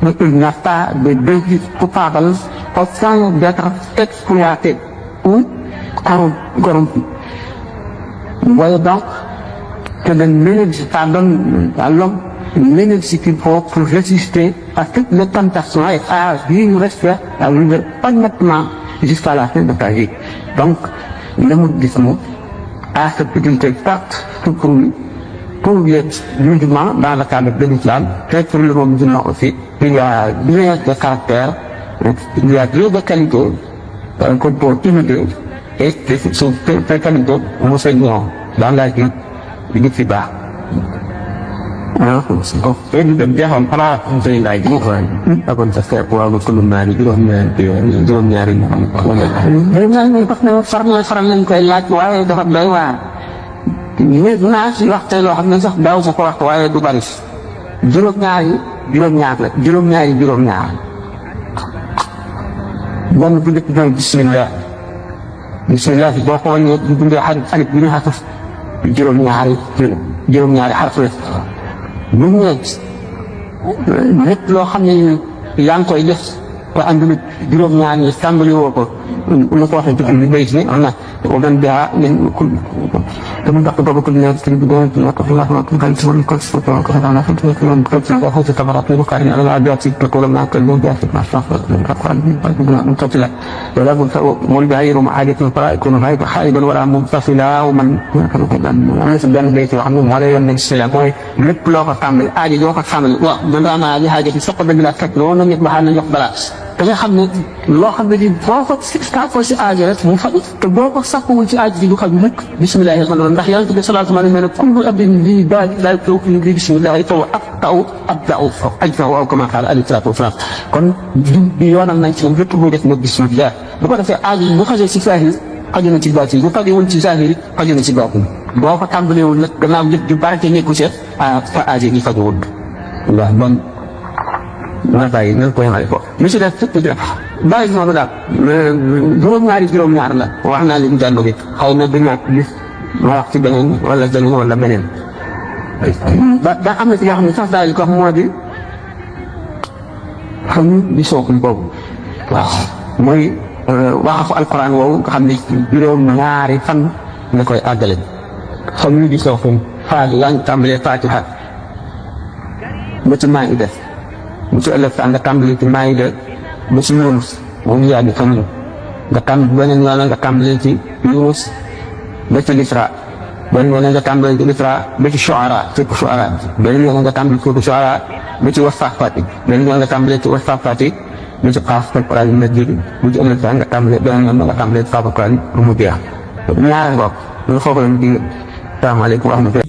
Mais il n'a pas de désir coupable au sein d'être exploité ou corrompu. Vous voyez donc que l'énergie, ça donne à l'homme l'énergie qu'il faut pour résister à toutes les tentations et à vivre honnêtement jusqu'à la fin de ta vie. Donc, le mouridisme à cette utilité forte pour les musulmans dans le cadre de l'islam, et pour le monde musulman aussi. Il y a bien de caractère, il y a deux de qualité, qu'on peut imiter, et ces qualités nous enseignons dans la vie du Liban. Ini dia hampir dari lagi kan, aku tak tahu aku belum nyari, belum nyari. Memang pas farang yang kaya tuai dapat bawa. Ini nasi waktu lo hamil sah bawa sekolah tuai itu baris. Belum nyari. Dan kita Bismillah. Bismillah pokoknya kita harus ini harus belum nyari harus. bu ñu lépp loo xam ne yaa ngi koy def te àndul juróom-ñaar ñi tàmbali woo ko lu ko waxee ci li béy si am na ko doon biha min kul dama tax boobu ko ñëw ci doon ci wax Allah wa kan ci won ko ci ko ko na fa ci ko ko ci ko ci tabarak ko ka ni ala biat ci ko la ma ko lu biat ma sa fa ko ñu ko ci la wala bu taw mo li bayru ma hadith fara ikun hayba haiban wala munfasila wa man ko dan ana ci ben béy ci wax mo lay yon ci la moy lépp loo ko tàmbali aaji doo ko tàmbali waaw dana naa li xaaja ci sopp dëgg la fekk loolu nit ba xam ne jox balaa da nga xam ne loo xam ne di boo ko ko si aajo rek mu fa te boo ko sàkkuwul ci aajo ji du xam nag bismillahi rahmani rahim ndax yàlla bi salaatu alayhi wa sallam kullu abdin li daal daal taw li bismillahi taw abda'u ajrahu aw kama qaala alayhi salaatu wasalaam kon bi yoonal nañ ci moom lépp muy def nag bismillah bu ko defee aajo bu xasee si saahir xaju na ci baatin bu fajewul ci saahir xaju na ci baatin boo ko tàmbalewul nag gannaaw lépp ju barke nekku ci fa aajo gi fajewul waaw bon ma bàyyi nan ko yemale ko mi si def bàyyi noonu daal juróom-ñaar la wax naa leen jàll bi xaw na du ñàkk gis ma wax ci beneen wala beneen ba am na ci yoo xam ne sax daal di ko wax moo di xam di sookul boobu waaw mooy waxafu alquran woowu nga xam ne juróom-ñaari fan nga koy àggale xam ni di sookul faati yaa ngi tàmbalee Faatiha ba ci maa ngi def bu ci ëllëg nga tàmbali ci maa ngi def ba ci Yunus moom yaa ngi xam nga tàmbali beneen yoon nga tàmbali ci Yunus ba ci Isra beneen yoon nga tàmbali ci Isra ba ci Shu'ara beneen yoon nga tàmbali ci Shu'ara ba ci Wassaafati beneen yoon nga tàmbali ci Wassaafati ba ci Qaaf al-Qur'aan al-Majiid bu ci ëllëg nga tàmbali beneen yoon nga tàmbali ci Qaaf al-Qur'aan mu jeex ñaar ngoog loolu foofu la ñu di salaamaaleykum wa rahmatulah